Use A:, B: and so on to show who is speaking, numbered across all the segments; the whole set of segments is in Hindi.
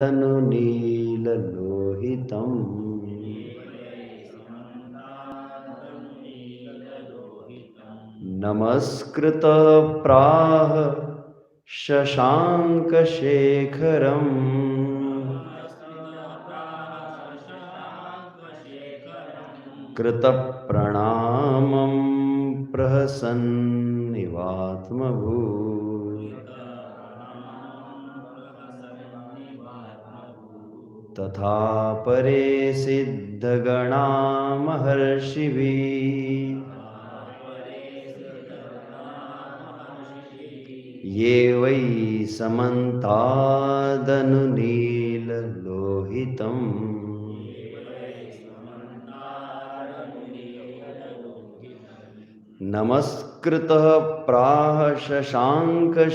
A: तनुनीललोहितम् नमस्कृतः प्राह शशाङ्कशेखरम् कृतप्रणामं प्रहसन्निवात्मभूत् तथा परे सिद्धगणा महर्षिभिः ये वै समन्तादनुनीललोहितम् नमस्कृतः प्राह शशाङ्कशेखरम्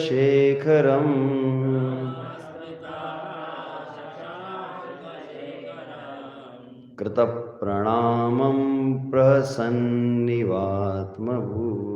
A: कृतप्रणामं प्रहसन्निवात्मभूत्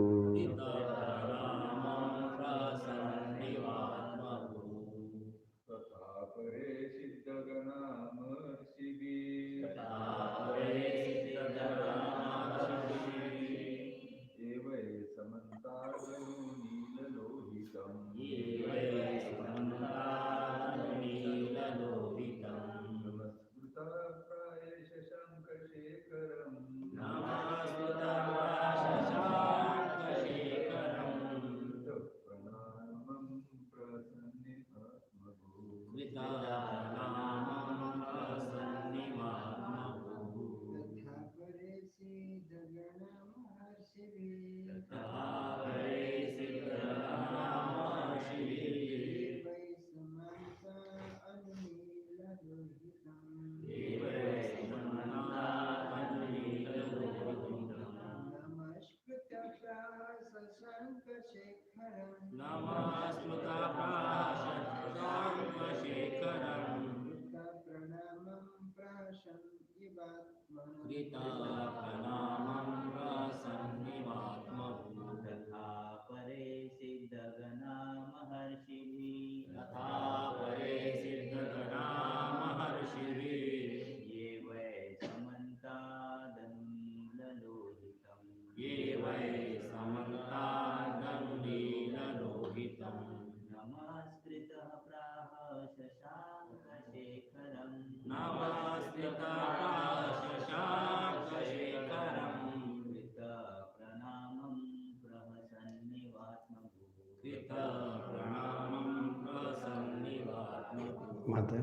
A: माता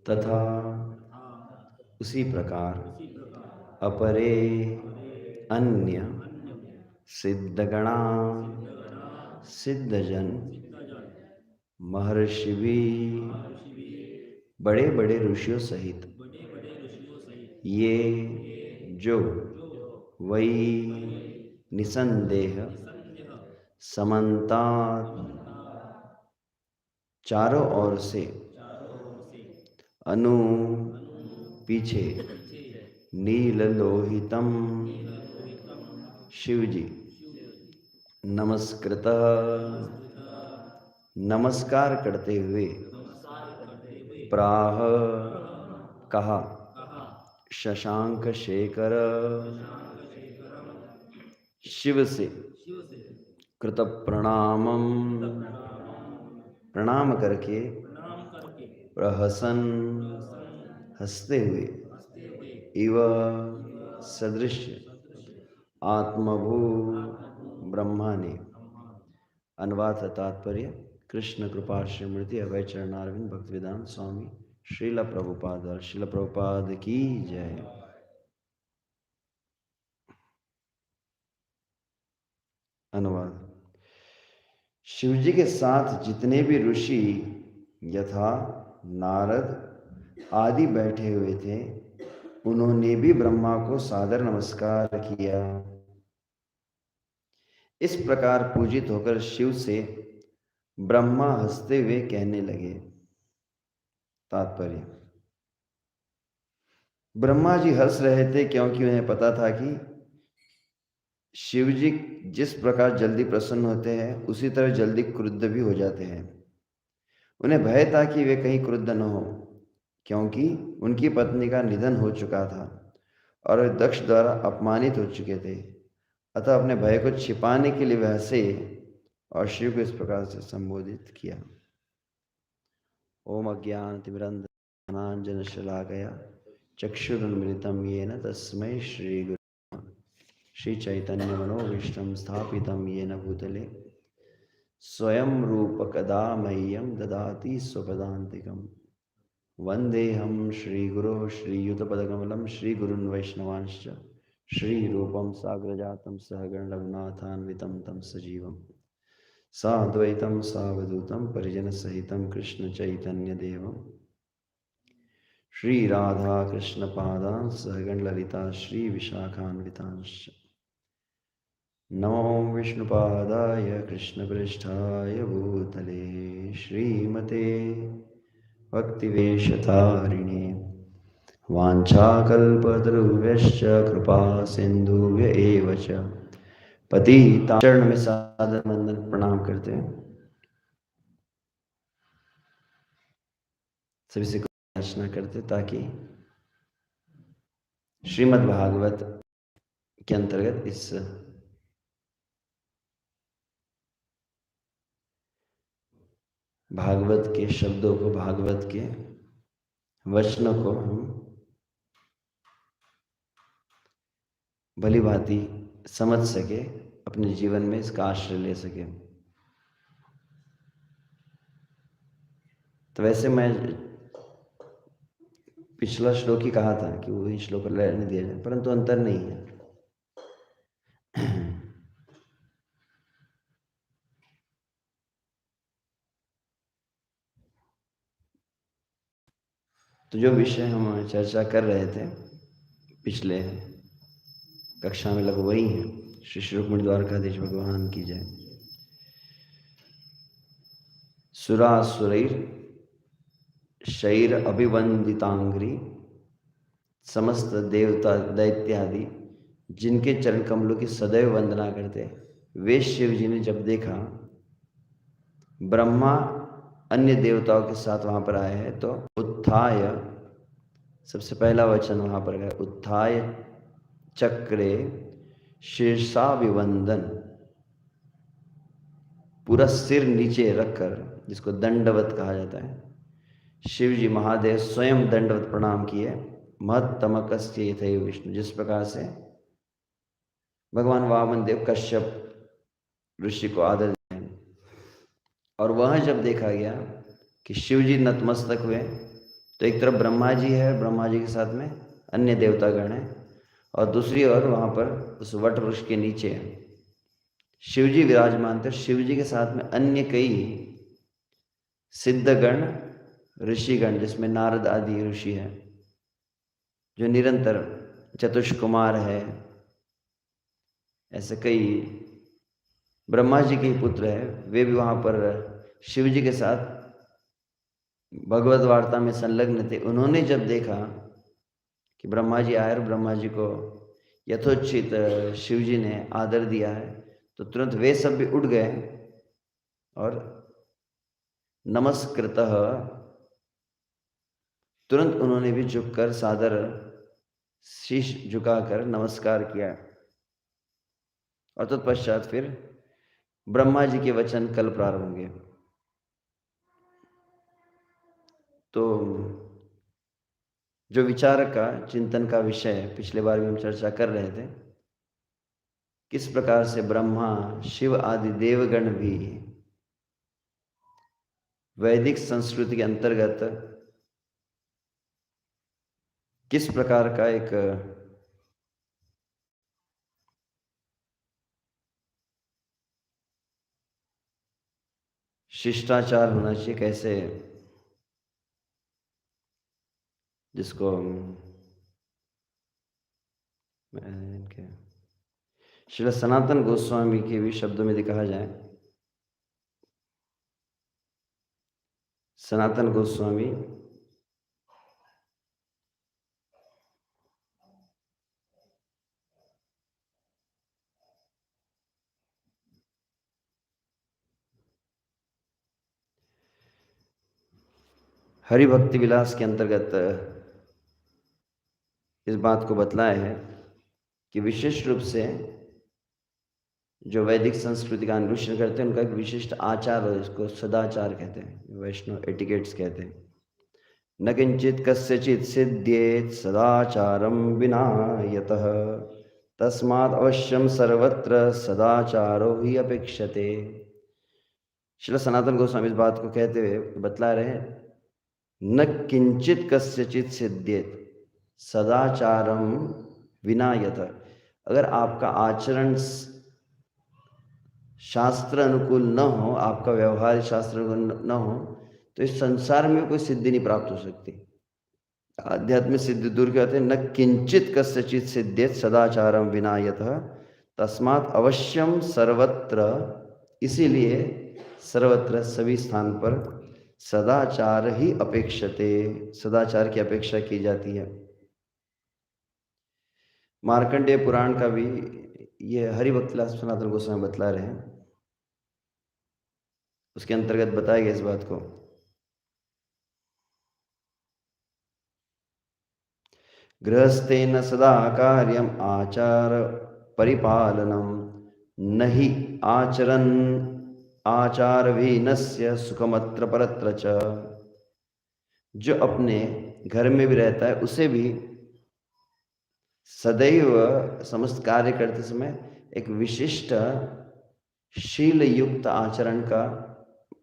A: तथा उसी प्रकार अपरे अन्य सिद्धगणा सिद्धजन महर्षि भी बड़े बड़े ऋषियों सहित ये जो वही निसंदेह समन्ता चारों ओर से अनु पीछे नील लोहितम शिवजी नमस्कृत नमस्कार करते हुए प्राह कहा शशांक शेखर शिव से कृत प्रणामम प्रणाम करके प्रहसन हंसते हुए इव सदृश आत्मभू ब्रह्मा ने। अनुवाद तात्पर्य कृष्ण कृपा श्रीमूर्ति अभय चरणारविंद भक्तिवेदांत स्वामी श्रील प्रभुपाद श्रील प्रभुपाद की जय। अनुवाद। शिवजी के साथ जितने भी ऋषि यथा नारद आदि बैठे हुए थे उन्होंने भी ब्रह्मा को सादर नमस्कार किया। इस प्रकार पूजित होकर शिव से ब्रह्मा हंसते हुए कहने लगे। तात्पर्य। ब्रह्मा जी हंस रहे थे क्योंकि उन्हें पता था कि शिव जी जिस प्रकार जल्दी प्रसन्न होते हैं उसी तरह जल्दी क्रुद्ध भी हो जाते हैं। उन्हें भय था कि वे कहीं क्रुद्ध न हो, क्योंकि उनकी पत्नी का निधन हो चुका था और वे दक्ष द्वारा अपमानित हो चुके थे। अतः अपने भय को छिपाने के लिए वह हंसे और शिव को इस प्रकार से संबोधित किया। ओम अज्ञानतिमिरन्धनाञ्जन शलाकया चक्षुरुन्मिलितं येन तस्मै श्री गुरुवे श्री चैतन्य मनोभीष्टं स्थापितं येन भूतले स्वयं रूप कदा मह्यं ददाति स्वपदान्तिकम्। वन्देऽहं श्रीगुरो श्रीयुतपदकमलं श्रीगुरुन् वैष्णवांश्च श्रीरूपं साग्रजातं सहगण रघुनाथान्वितं तं सजीवम् साद्वैतं सावधूतं परिजनसहितं कृष्णचैतन्यदेवं श्रीराधाकृष्णपादान् सहगण ललिता श्रीविशाखान्वितांश्च। नमो विष्णुपादाय कृष्णप्रेष्ठाय भूतले श्रीमते भक्तिवेशतारिणे वाञ्छाकल्पतरुभ्यश्च कृपा सिन्धुभ्य एव च पतिता चरण में सादर वंदन प्रणाम करते हैं। सभी से याचना करते ताकि श्रीमद् भागवत के अंतर्गत इस भागवत के शब्दों को, भागवत के वचनों को हम भली भांति समझ सके, अपने जीवन में इसका आश्रय ले सके। तो वैसे मैं पिछला श्लोक ही कहा था कि वही श्लोक रहने दिया जाए, परंतु अंतर नहीं है। तो जो विषय हम चर्चा कर रहे थे पिछले कक्षा में लगभग वही है। श्री श्री रुक्मिणी द्वारकाधीश भगवान की जय। सुरासुरैर शैर अभिवंदितांग्री, समस्त देवता दैत्यादि जिनके चरण कमलों की सदैव वंदना करते, वे शिव जी ने जब देखा ब्रह्मा अन्य देवताओं के साथ वहां पर आए हैं तो उत्थाय, सबसे पहला वचन वहां पर है, उत्थाय चक्रे शीर्षाभिवंदन, पूरा सिर नीचे रखकर, जिसको दंडवत कहा जाता है, शिव जी महादेव स्वयं दंडवत प्रणाम किए। महत्तमकस्य यथैव विष्णु, जिस प्रकार से भगवान वामन देव कश्यप ऋषि को आदर दिए। और वह जब देखा गया कि शिव जी नतमस्तक हुए तो एक तरफ ब्रह्मा जी है, ब्रह्मा जी के साथ में अन्य देवतागण हैं, और दूसरी ओर वहां पर उस वट वृक्ष के नीचे शिव जी विराजमान थे। शिव जी के साथ में अन्य कई सिद्धगण ऋषिगण, जिसमें नारद आदि ऋषि हैं, जो निरंतर चतुष्कुमार है, ऐसे कई ब्रह्मा जी के पुत्र है, वे भी वहां पर शिव जी के साथ भगवत वार्ता में संलग्न थे। उन्होंने जब देखा कि ब्रह्मा जी आए और ब्रह्मा जी को यथोचित शिव जी ने आदर दिया है, तो तुरंत वे सब भी उठ गए और नमस्कृतः, तुरंत उन्होंने भी झुककर सादर शीश झुकाकर नमस्कार किया और तत्पश्चात फिर ब्रह्मा जी के वचन कल प्रारंभ होंगे। तो जो विचार का चिंतन का विषय पिछले बार भी हम चर्चा कर रहे थे, किस प्रकार से ब्रह्मा शिव आदि देवगण भी वैदिक संस्कृति के अंतर्गत किस प्रकार का एक शिष्टाचार होना चाहिए, कैसे जिसको इनके श्री सनातन गोस्वामी के भी शब्दों में यदि कहा जाए, सनातन गोस्वामी हरि भक्ति विलास के अंतर्गत इस बात को बतलाया है कि विशेष रूप से जो वैदिक संस्कृति का अनुसरण करते हैं उनका एक विशिष्ट आचार है, इसको सदाचार कहते हैं, वैष्णव एटिकेट्स कहते हैं। न किंचित कस्यचित सिद्ध्येत सदाचारम विना यतः तस्मात् अवश्यम सर्वत्र सदाचारो ही अपेक्षते। श्री सनातन गोस्वामी इस बात को कहते हुए बतला रहे हैं, न किंचित कस्यचित सिद्ध्येत सदाचारम विना यतः, अगर आपका आचरण शास्त्र अनुकूल न हो, आपका व्यवहार शास्त्र अनुकूल न हो, तो इस संसार में कोई सिद्धि नहीं प्राप्त हो सकती। आध्यात्मिक सिद्धि दूर कहते हैं, न किंचित कस्यचित सिद्ध्येत सदाचारम विना यतः तस्मात् अवश्यम सर्वत्र, इसीलिए सर्वत्र सभी स्थान पर सदाचार ही अपेक्षते, सदाचार की अपेक्षा की जाती है। मार्कंडेय पुराण का भी ये हरिभक्त सनातन गोस्वामी बतला रहे हैं, उसके अंतर्गत बताया गया इस बात को। गृहस्थेन सदा कार्यम आचार परिपालनम नहि आचरन आचार वीनस्य सुखमत्र परत्र च। जो अपने घर में भी रहता है उसे भी सदैव समस्त कार्य करते समय एक विशिष्ट शील युक्त आचरण का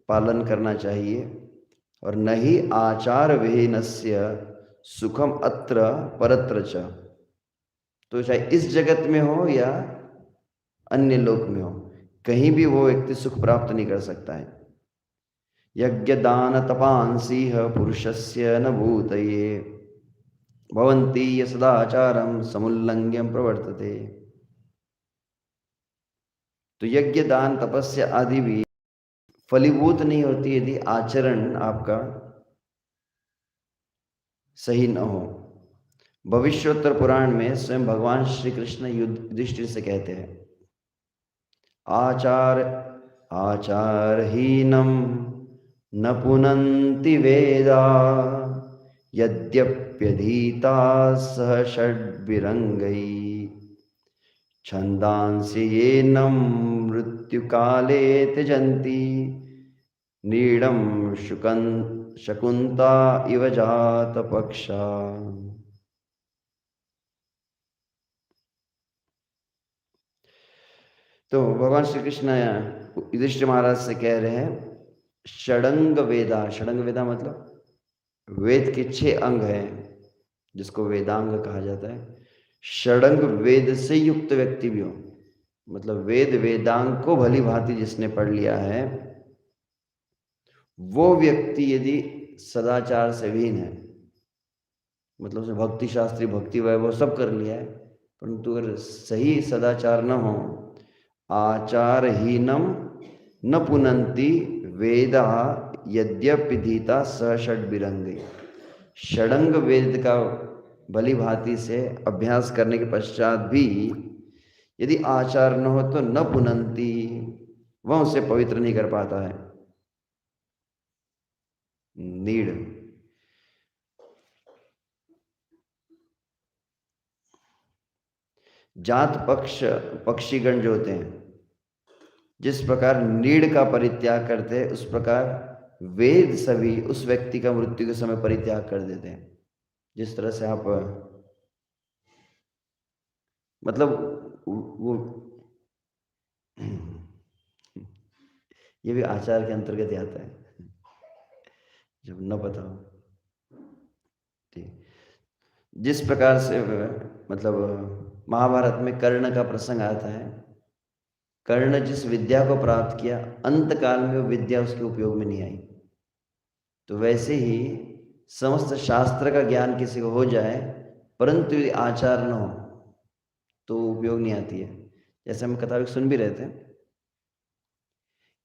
A: पालन करना चाहिए। और नहीं आचार विहीनस्य सुखम अत्र परत्र च, तो चाहे इस जगत में हो या अन्य लोक में हो, कहीं भी वो व्यक्ति सुख प्राप्त नहीं कर सकता है। यज्ञ दान तपांसीह पुरुषस्य न भूतये भवन्ति य सदाचारम समुल्लंघ्यम प्रवर्तते। तो यज्ञ दान तपस्या आदि भी फलीभूत नहीं होती यदि आचरण आपका सही न हो। भविष्योत्तर पुराण में स्वयं भगवान श्री कृष्ण युधिष्ठिर से कहते हैं, आचार आचारहीनम न पुनन्ति वेदा यद्यप्यधीता सह षड्विरंगै छंदांसि येनम मृत्युकाले त्यजन्ति नीडम शकुंता इव जात पक्षा। तो भगवान श्री कृष्ण युधिष्ठिर महाराज से कह रहे हैं, षडंग वेदा, षडंग वेदा मतलब वेद के 6 अंग हैं जिसको वेदांग कहा जाता है। षडंग वेद से युक्त व्यक्ति भी हो, मतलब वेद वेदांग को भली भांति जिसने पढ़ लिया है, वो व्यक्ति यदि सदाचार से विहीन है, मतलब उसने भक्ति शास्त्री भक्ति वैभव सब कर लिया है, परंतु अगर सही सदाचार न हो, आचारहीनम न पुनन्ति वेदा यद्यपिधीता स षड्विरंगै। षडंग वेद का भली भांति से अभ्यास करने के पश्चात भी यदि आचार न हो तो न पुनन्ति, वह उसे पवित्र नहीं कर पाता है। नीड जात पक्ष पक्षीगण जो होते हैं, जिस प्रकार नीड का परित्याग करते हैं, उस प्रकार वेद सभी उस व्यक्ति का मृत्यु के समय परित्याग कर देते हैं। जिस तरह से आप मतलब वो ये भी आचार के अंतर्गत ही आता है, जब न पता हो। ठीक। जिस प्रकार से मतलब महाभारत में कर्ण का प्रसंग आता है, कर्ण जिस विद्या को प्राप्त किया, अंत काल में वो विद्या उसके उपयोग में नहीं आई। तो वैसे ही समस्त शास्त्र का ज्ञान किसी को हो जाए, परंतु यदि आचार न हो तो उपयोग नहीं आती है। जैसे हम कथा सुन भी रहे थे,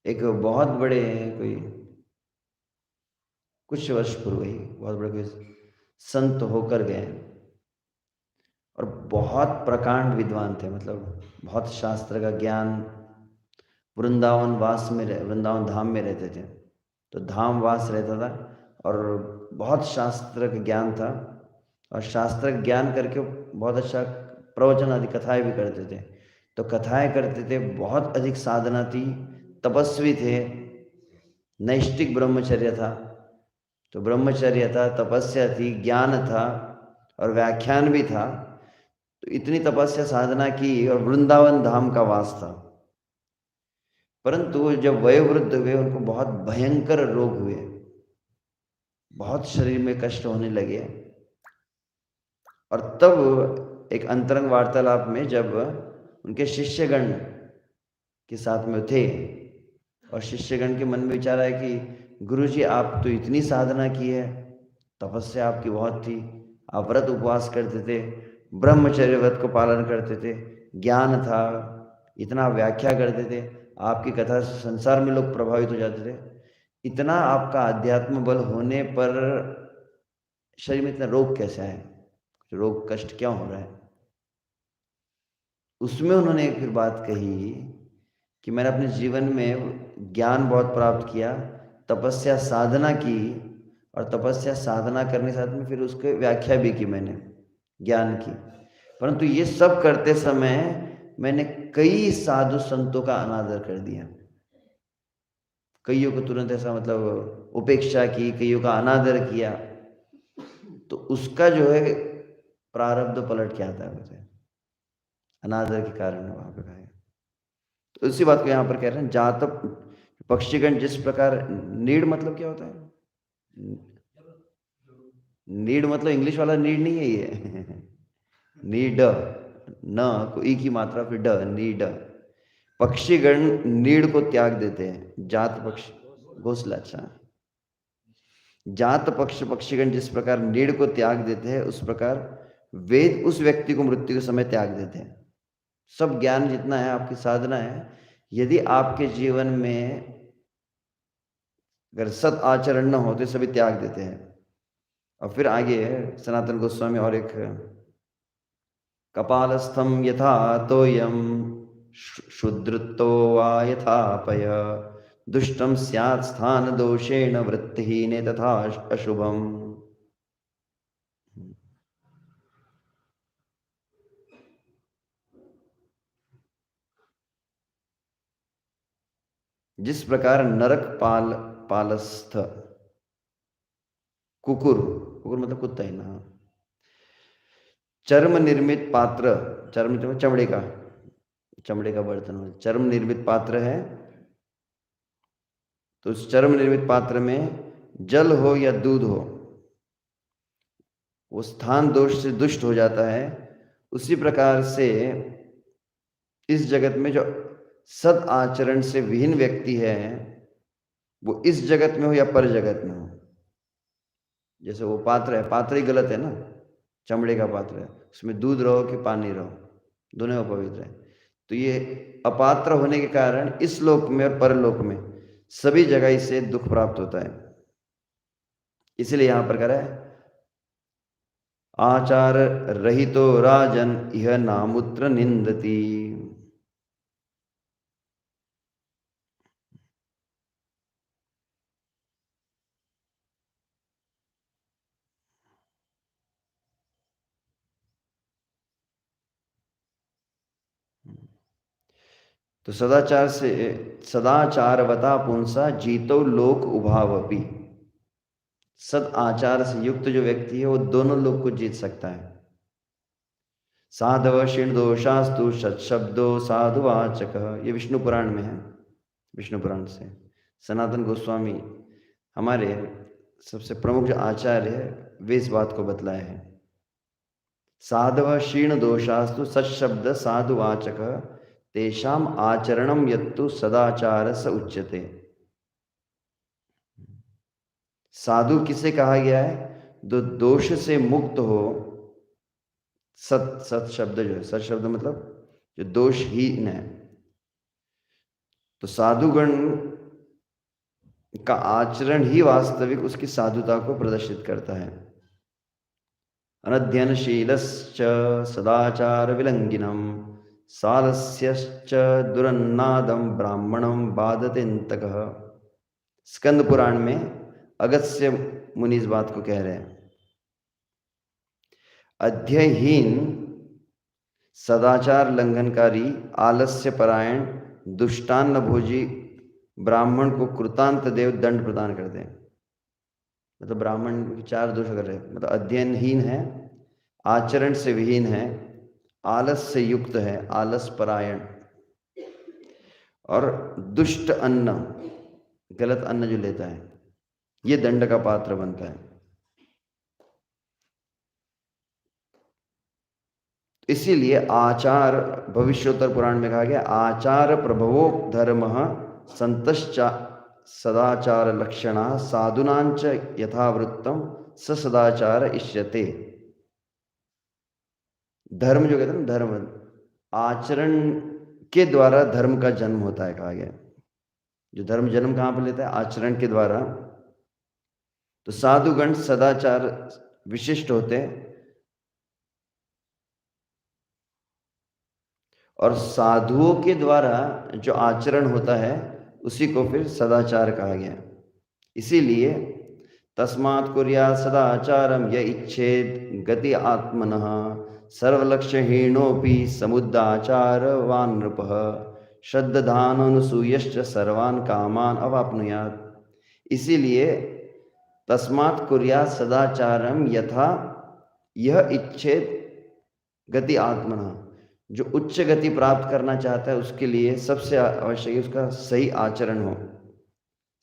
A: एक बहुत बड़े कोई कुछ वर्ष पूर्व ही बहुत बड़े कोई संत होकर गए और बहुत प्रकांड विद्वान थे, मतलब बहुत शास्त्र का ज्ञान। वृंदावन वास में वृंदावन धाम में रहते थे, तो धाम वास रहता था और बहुत शास्त्र का ज्ञान था, और शास्त्र ज्ञान करके बहुत अच्छा प्रवचन आदि कथाएं भी करते थे। तो कथाएं करते थे, बहुत अधिक साधना थी, तपस्वी थे, नैष्टिक ब्रह्मचर्य था। तो ब्रह्मचर्य था, तपस्या थी, ज्ञान था और व्याख्यान भी था। तो इतनी तपस्या साधना की और वृंदावन धाम का वास था। परंतु जब वयोवृद्ध हुए, उनको बहुत भयंकर रोग हुए, बहुत शरीर में कष्ट होने लगे। और तब एक अंतरंग वार्तालाप में जब उनके शिष्यगण के साथ में थे, और शिष्यगण के मन में विचार आया कि गुरुजी आप तो इतनी साधना की है, तपस्या आपकी बहुत थी, आप व्रत उपवास करते थे, ब्रह्मचर्य व्रत को पालन करते थे, ज्ञान था, इतना व्याख्या करते थे, आपकी कथा से संसार में लोग प्रभावित हो जाते थे, इतना आपका अध्यात्म बल होने पर शरीर में इतना रोग कैसे आए, रोग कष्ट क्या हो रहा है। उसमें उन्होंने फिर बात कही कि मैंने अपने जीवन में ज्ञान बहुत प्राप्त किया, तपस्या साधना की, और तपस्या साधना करने के साथ में फिर उसके व्याख्या भी की मैंने ज्ञान की। परंतु ये सब करते समय मैंने कई साधु संतों का अनादर कर दिया, कईयों को तुरंत ऐसा मतलब उपेक्षा की, कईयों का अनादर किया। तो उसका जो है प्रारब्ध पलट के आता है मुझे, अनादर के कारण वहां पे है। तो इसी बात को यहाँ पर कह रहे हैं, जात पक्षीगण जिस प्रकार, नीड मतलब क्या होता है? नीड मतलब इंग्लिश वाला नीड नहीं है ये नीड, न को ई की मात्रा फिर ड, नीड। पक्षीगण नीड को त्याग देते हैं, जात पक्षी घोंसला, अच्छा। जात पक्ष पक्षीगण जिस प्रकार नीड को त्याग देते हैं, उस प्रकार वेद उस व्यक्ति को मृत्यु के समय त्याग देते हैं। सब ज्ञान जितना है, आपकी साधना है, यदि आपके जीवन में अगर सत आचरण न होते, सभी त्याग देते हैं। और फिर आगे सनातन गोस्वामी और एक, कपालस्थम यथा तोयम शुद्रतो वा यथापय दुष्टम स्यात् स्थान दोषेण वृत्तिहीने तथा अशुभम। जिस प्रकार नरक पालस्थ कुकुर, कुकुर मतलब कुत्ता ही ना, चर्म निर्मित पात्र, चर्म चमड़े का बर्तन हो, चर्म निर्मित पात्र है, तो उस चर्म निर्मित पात्र में जल हो या दूध हो, वो स्थान दोष से दुष्ट हो जाता है। उसी प्रकार से इस जगत में जो सद आचरण से विहीन व्यक्ति है, वो इस जगत में हो या पर जगत में हो, जैसे वो पात्र है, पात्र ही गलत है ना, चमड़े का पात्र है, उसमें दूध रहो कि पानी रहो, दोनों अपवित्र है। तो ये अपात्र होने के कारण इस लोक में और परलोक में सभी जगह इसे दुख प्राप्त होता है। इसलिए यहां पर कह रहा है, आचार रहितो राजन यह नामुत्र निंदती। तो सदाचारवता पुंसा जीतो लोक उभावपि। सद आचार से युक्त जो व्यक्ति है वो दोनों लोग को जीत सकता है। साधव क्षीण दोषास्तु सत्शब्दो साधुवाचक, ये विष्णु पुराण में है, विष्णु पुराण से। सनातन गोस्वामी हमारे सबसे प्रमुख जो आचार्य है वे इस बात को बतलाए हैं। साधव क्षीण दोषास्तु सत्शब्द साधुवाचक तेषाम आचरणम यत्तु सदाचार स उच्यते। साधु किसे कहा गया है? जो दोष से मुक्त हो। सत शब्द जो है, सत शब्द मतलब जो दोषहीन है। तो साधुगण का आचरण ही वास्तविक उसकी साधुता को प्रदर्शित करता है। अनध्ययनशीलश्च सदाचार विलंघिनम सालस्यश्च दुरन्नादम ब्राह्मणम बाधतेन्तकः। स्कंद पुराण में अगस्त्य मुनि इस बात को कह रहे हैं। अध्ययहीन, सदाचार लंघनकारी, आलस्य परायण, दुष्टान्न भोजी ब्राह्मण को कृतांत देव दंड प्रदान कर दें। मतलब ब्राह्मण के 4 दोष अगर है, मतलब अध्ययनहीन है, आचरण से विहीन है, आलस से युक्त है, आलस परायण, और दुष्ट अन्न, गलत अन्न जो लेता है, ये दंड का पात्र बनता है। इसीलिए आचार, भविष्योत्तर पुराण में कहा गया आचार प्रभवो धर्म संतश्चा सदाचार लक्षणा साधुनांच यथावृत्तम स सदाचार इष्यते। धर्म जो कहते हैं ना, धर्म आचरण के द्वारा धर्म का जन्म होता है, कहा गया। जो धर्म जन्म कहाँ पर लेता है? आचरण के द्वारा। तो साधुगण सदाचार विशिष्ट होते हैं, और साधुओं के द्वारा जो आचरण होता है उसी को फिर सदाचार कहा गया। इसीलिए तस्मात् कुर्यात् सदाचारम य इच्छेद गति आत्मनः सर्वलक्ष्यहीनोऽपि समुदाचारवान् नृपः श्रद्धाननुसूयश्च सर्वान् कामान् अवाप्नुयात्। इसीलिए तस्मात् कुर्यात् सदाचारम यथा यह इच्छेद गति आत्मनः, जो उच्च गति प्राप्त करना चाहता है उसके लिए सबसे आवश्यक है उसका सही आचरण हो।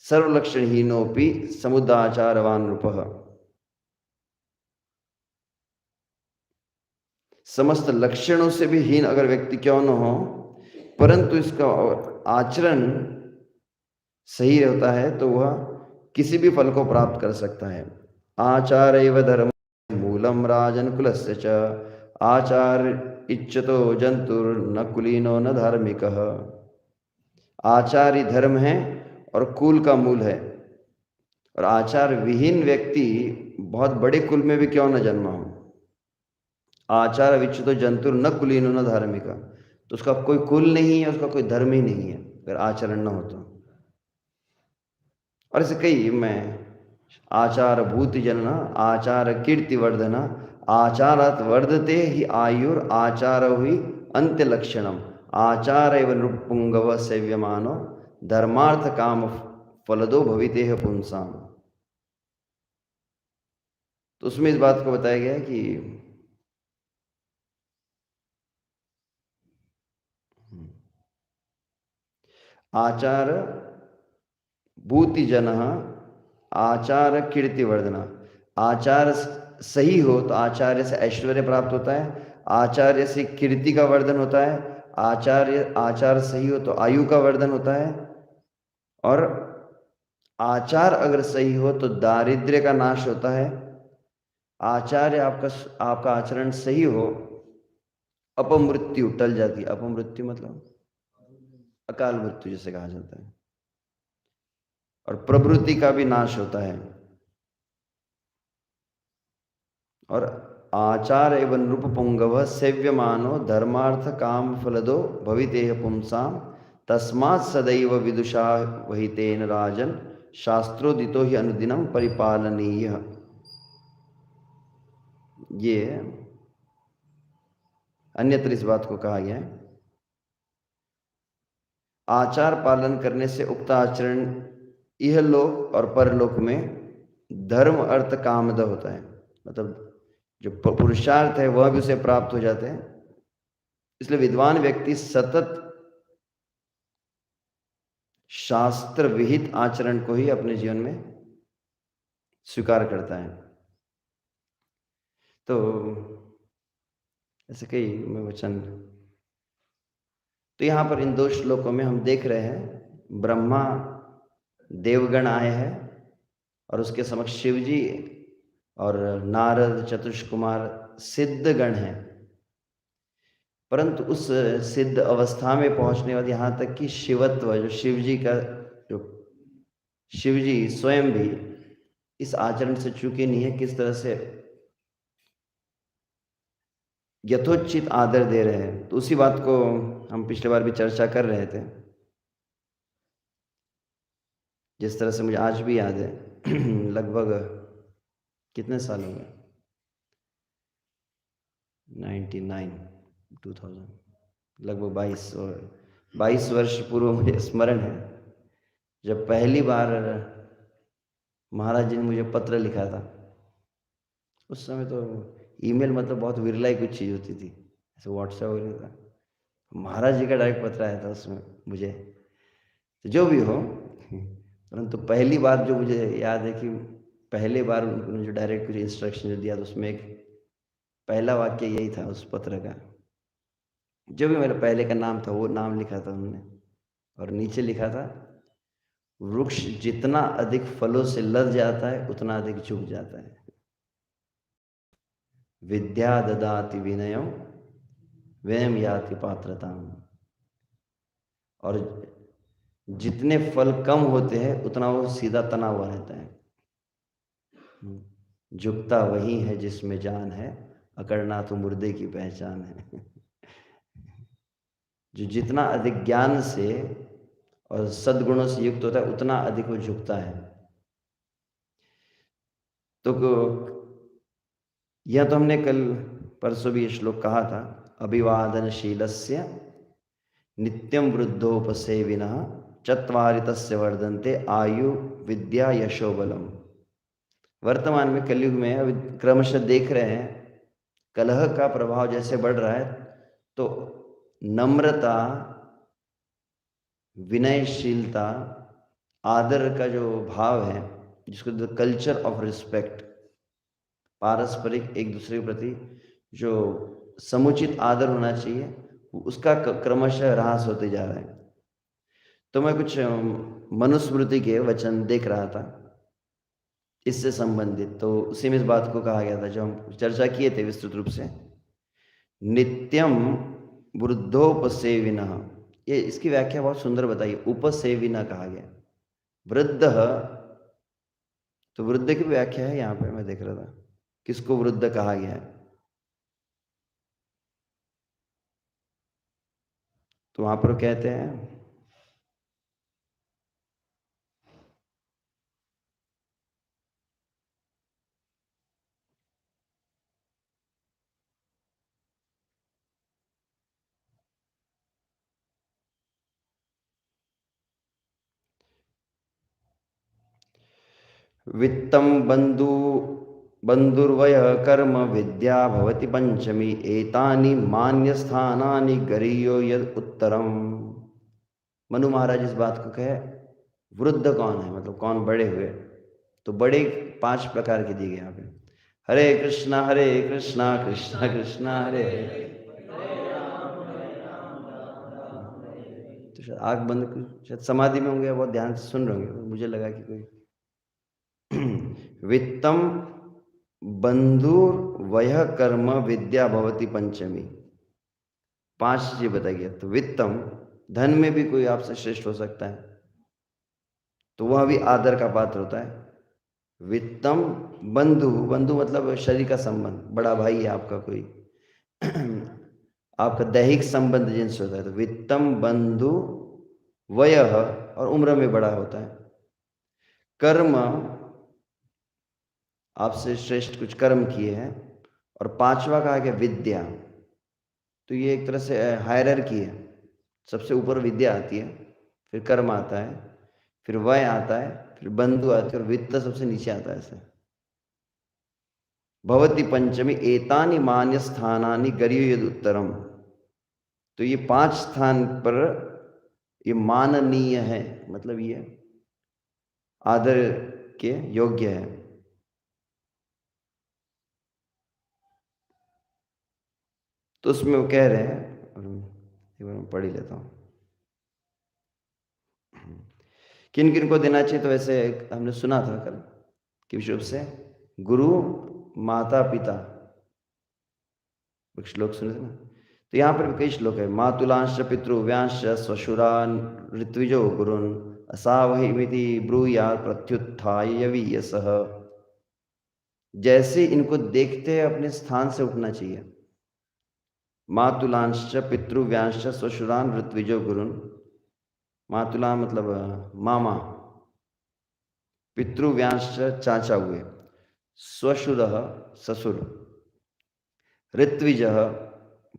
A: सर्वलक्षणहीनोपि समुदाचारवान् नृपः, समस्त लक्षणों से भी हीन अगर व्यक्ति क्यों न हो, परंतु इसका आचरण सही होता है तो वह किसी भी फल को प्राप्त कर सकता है। आचारैव धर्म मूलम राजन कुलस्य च आचार इच्छतो जंतुर्न कुलीनो न धार्मिकः। आचार ही धर्म है और कुल का मूल है, और आचार विहीन व्यक्ति बहुत बड़े कुल में भी क्यों न जन्मा हो। आचार विच्युतो जंतुर न कुलीनो न धार्मिका, तो उसका कोई कुल नहीं है, उसका कोई धर्म ही नहीं है अगर आचरण न हो तो। और ऐसे कई में आचार भूति जनना आचार कीर्ति वर्धना आचारात वर्धते ही आयुर आचार हुई अंत्य लक्षणम आचार एवं नृपुंगव सेव्यमानो धर्मार्थ काम फलदो भविते पुंसाम। तो उसमें इस बात को बताया गया है कि आचार भूति जन आचार कीर्ति वर्धना, आचार सही हो तो आचार्य से ऐश्वर्य प्राप्त होता है, आचार्य से कीर्ति का वर्धन होता है, आचार सही हो तो आयु का वर्धन होता है, और आचार अगर सही हो तो दारिद्र्य का नाश होता है। आचार्य आपका आचरण सही हो, अपमृत्यु टल जाती है। अपमृत्यु मतलब अकाल मृत्यु जिसे कहा जाता है, और प्रवृत्ति का भी नाश होता है। और आचार एवं नृपपुंगव सेव्यमानो धर्मार्थ काम फलदो भवितेह पुंसाम तस्मात् सदैव विदुषा वहितेन राजन शास्त्रोदितो ही अनुदिनम परिपालनीय। ये अन्यत्र इस बात को कहा गया है। आचार पालन करने से उक्त आचरण इहलोक और परलोक में धर्म अर्थ कामद होता है, मतलब जो पुरुषार्थ है वह भी उसे प्राप्त हो जाते हैं। इसलिए विद्वान व्यक्ति सतत शास्त्र विहित आचरण को ही अपने जीवन में स्वीकार करता है। तो ऐसे कई में वचन, तो यहाँ पर इन 2 श्लोकों में हम देख रहे हैं ब्रह्मा देवगण आए हैं और उसके समक्ष शिव जी और नारद चतुष कुमार सिद्धगण हैं, परंतु उस सिद्ध अवस्था में पहुंचने वाले यहाँ तक कि शिवत्व जो शिव जी का, जो शिव जी स्वयं भी इस आचरण से चूके नहीं है, किस तरह से यथोचित आदर दे रहे हैं। तो उसी बात को हम पिछले बार भी चर्चा कर रहे थे, जिस तरह से मुझे आज भी याद है लगभग कितने साल हो गए, 2000 लगभग 22 वर्ष पूर्व मुझे स्मरण है जब पहली बार महाराज जी ने मुझे पत्र लिखा था। उस समय तो ईमेल मतलब बहुत विरला ही कुछ चीज़ होती थी, ऐसे व्हाट्सएप वगैरह था। महाराज जी का डायरेक्ट पत्र आया था उसमें मुझे, तो जो भी हो, परंतु पहली बार जो मुझे याद है कि पहले बार उन्होंने जो डायरेक्ट कुछ इंस्ट्रक्शन दिया तो उसमें एक पहला वाक्य यही था उस पत्र का, जो भी मेरा पहले का नाम था वो नाम लिखा था उन्होंने, और नीचे लिखा था वृक्ष जितना अधिक फलों से लद जाता है उतना अधिक झुक जाता है। विद्या ददाति विनयम वयम याति पात्रताम, और जितने फल कम होते हैं उतना वो सीधा तना हुआ रहता है। झुकता वही है जिसमें जान है, अकड़ना तो मुर्दे की पहचान है। जो जितना अधिक ज्ञान से और सद्गुणों से युक्त होता है उतना अधिक वो झुकता है। तो यह तो हमने कल परसों भी ये श्लोक कहा था, अभिवादनशीलस्य नित्यं वृद्धोपसेविनः चत्वारि तस्य वर्धन्ते आयु विद्या यशो बलम। वर्तमान में कलयुग में अभी क्रमशः देख रहे हैं कलह का प्रभाव जैसे बढ़ रहा है, तो नम्रता, विनयशीलता, आदर का जो भाव है, जिसको द कल्चर ऑफ रिस्पेक्ट, पारस्परिक एक दूसरे के प्रति जो समुचित आदर होना चाहिए, उसका क्रमशः ह्रास होते जा रहा है। तो मैं कुछ मनुस्मृति के वचन देख रहा था इससे संबंधित, तो उसी में इस बात को कहा गया था जो हम चर्चा किए थे विस्तृत रूप से, नित्यम वृद्धोपसेविनः। ये इसकी व्याख्या बहुत सुंदर बताई, उपसेविना कहा गया। वृद्ध, तो वृद्ध की व्याख्या है यहाँ पे, मैं देख रहा था किसको वृद्ध कहा गया है। तो वहां पर कहते हैं वित्तम बंधुर्वय कर्म विद्या भवति पंचमी एतानि मान्यस्थानानि गरीयो यद उत्तरम। मनु महाराज इस बात को कहे वृद्ध कौन है, मतलब कौन बड़े हुए, तो बड़े 5 प्रकार के दिए गए यहाँ पे। हरे कृष्णा कृष्णा कृष्णा हरे हरे। तो शायद आँख बंद, शायद समाधि में होंगे, बहुत ध्यान से सुन रहे होंगे, मुझे लगा कि कोई वित्तम बंधुर वह कर्म विद्या भवति पंचमी, 5 चीजें बताई गई। तो वित्तम, धन में भी कोई आपसे श्रेष्ठ हो सकता है, तो वह भी आदर का पात्र होता है। वित्तम बंधु, बंधु मतलब शरीर का संबंध, बड़ा भाई है आपका कोई, आपका दैहिक संबंध जिनसे होता है, तो वित्तम बंधु वयः, और उम्र में बड़ा होता है। कर्म, आपसे श्रेष्ठ कुछ कर्म किए हैं। और 5वां कहा गया विद्या, तो ये एक तरह से हायरार्की है, सबसे ऊपर विद्या आती है। फिर कर्म आता है, फिर वय आता है, फिर बंधु आते हैं और वित्त सबसे नीचे आता है। ऐसे भवती पंचमी एतानि मान्य स्थानानि गरियो यद उत्तरम। तो ये 5 स्थान पर ये माननीय है, मतलब ये आदर के योग्य है। तो उसमें वो कह रहे हैं, एक बार मैं पढ़ ही लेता हूँ, किन किन को देना चाहिए। तो वैसे हमने सुना था कल कि विश्व से गुरु, माता पिता, श्लोक सुने थे ना। तो यहाँ पर भी कई श्लोक है। मातुलांश पितृव्यांश स्वशुरान ऋत्विजो गुरुन असावहिमिति ब्रूया प्रत्युत्थाय यवीयसः। जैसे इनको देखते हैं अपने स्थान से उठना चाहिए। मातुलांश पितृव्यांश स्वशुरान ऋत्विजो गुरुन, मातुला मतलब मामा, पितृव्यांश चाचा हुए, स्वशुर ससुर, ऋत्विज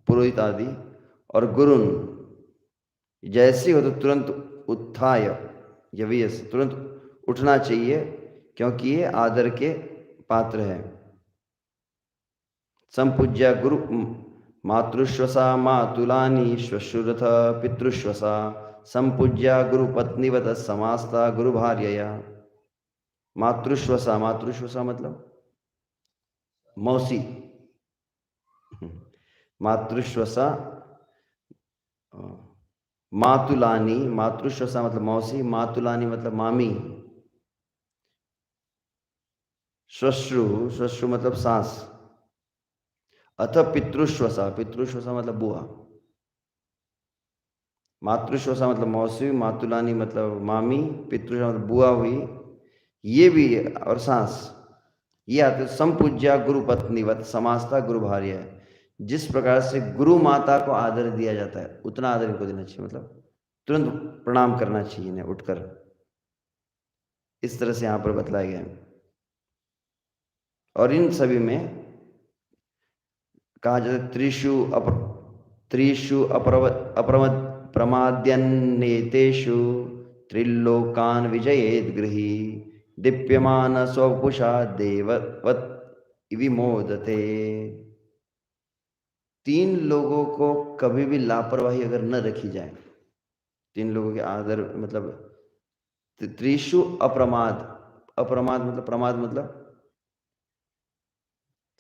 A: पुरोहित आदि, और गुरुन जैसे हो तो तुरंत उत्थाय यवीयस, तुरंत उठना चाहिए क्योंकि ये आदर के पात्र है। संपूज्य गुरु मातृश्वसा मातुलानी श्वशुरथ पितृश्वसा संपूज्य गुरु पत्नीवत समास्ता गुरु भार्यया। मातृश्वसा, मातृश्वसा मतलब मौसी, मातृश्वसा मातुलानी, मातृश्वसा मतलब मौसी, मातुलानी मतलब मामी, श्वश्रु, श्वश्रु मतलब सास, अथ पितृश्वसा, पितृश्वसा मतलब बुआ। मातृश्वसा मतलब मौसी, मातुलानी मतलब मामी, पितृश्वसा मतलब बुआ हुई, ये भी और सास, ये आते संपूज्या गुरु पत्नीवत समास्ता गुरु भार्य है। जिस प्रकार से गुरु माता को आदर दिया जाता है उतना आदर इनको देना चाहिए, मतलब तुरंत प्रणाम करना चाहिए इन्हें उठकर। इस तरह से यहाँ पर बतलाया गया है। और इन सभी में कहा जाता है त्रिषु प्रमाद्यन्नेतेषु त्रिलोकान विजयेद गृही दीप्यमान स्वपुषा देववत विमोदते। 3 लोगों को कभी भी लापरवाही अगर न रखी जाए, 3 लोगों के आदर मतलब त्रिषु अप्रमाद, अप्रमाद मतलब प्रमाद मतलब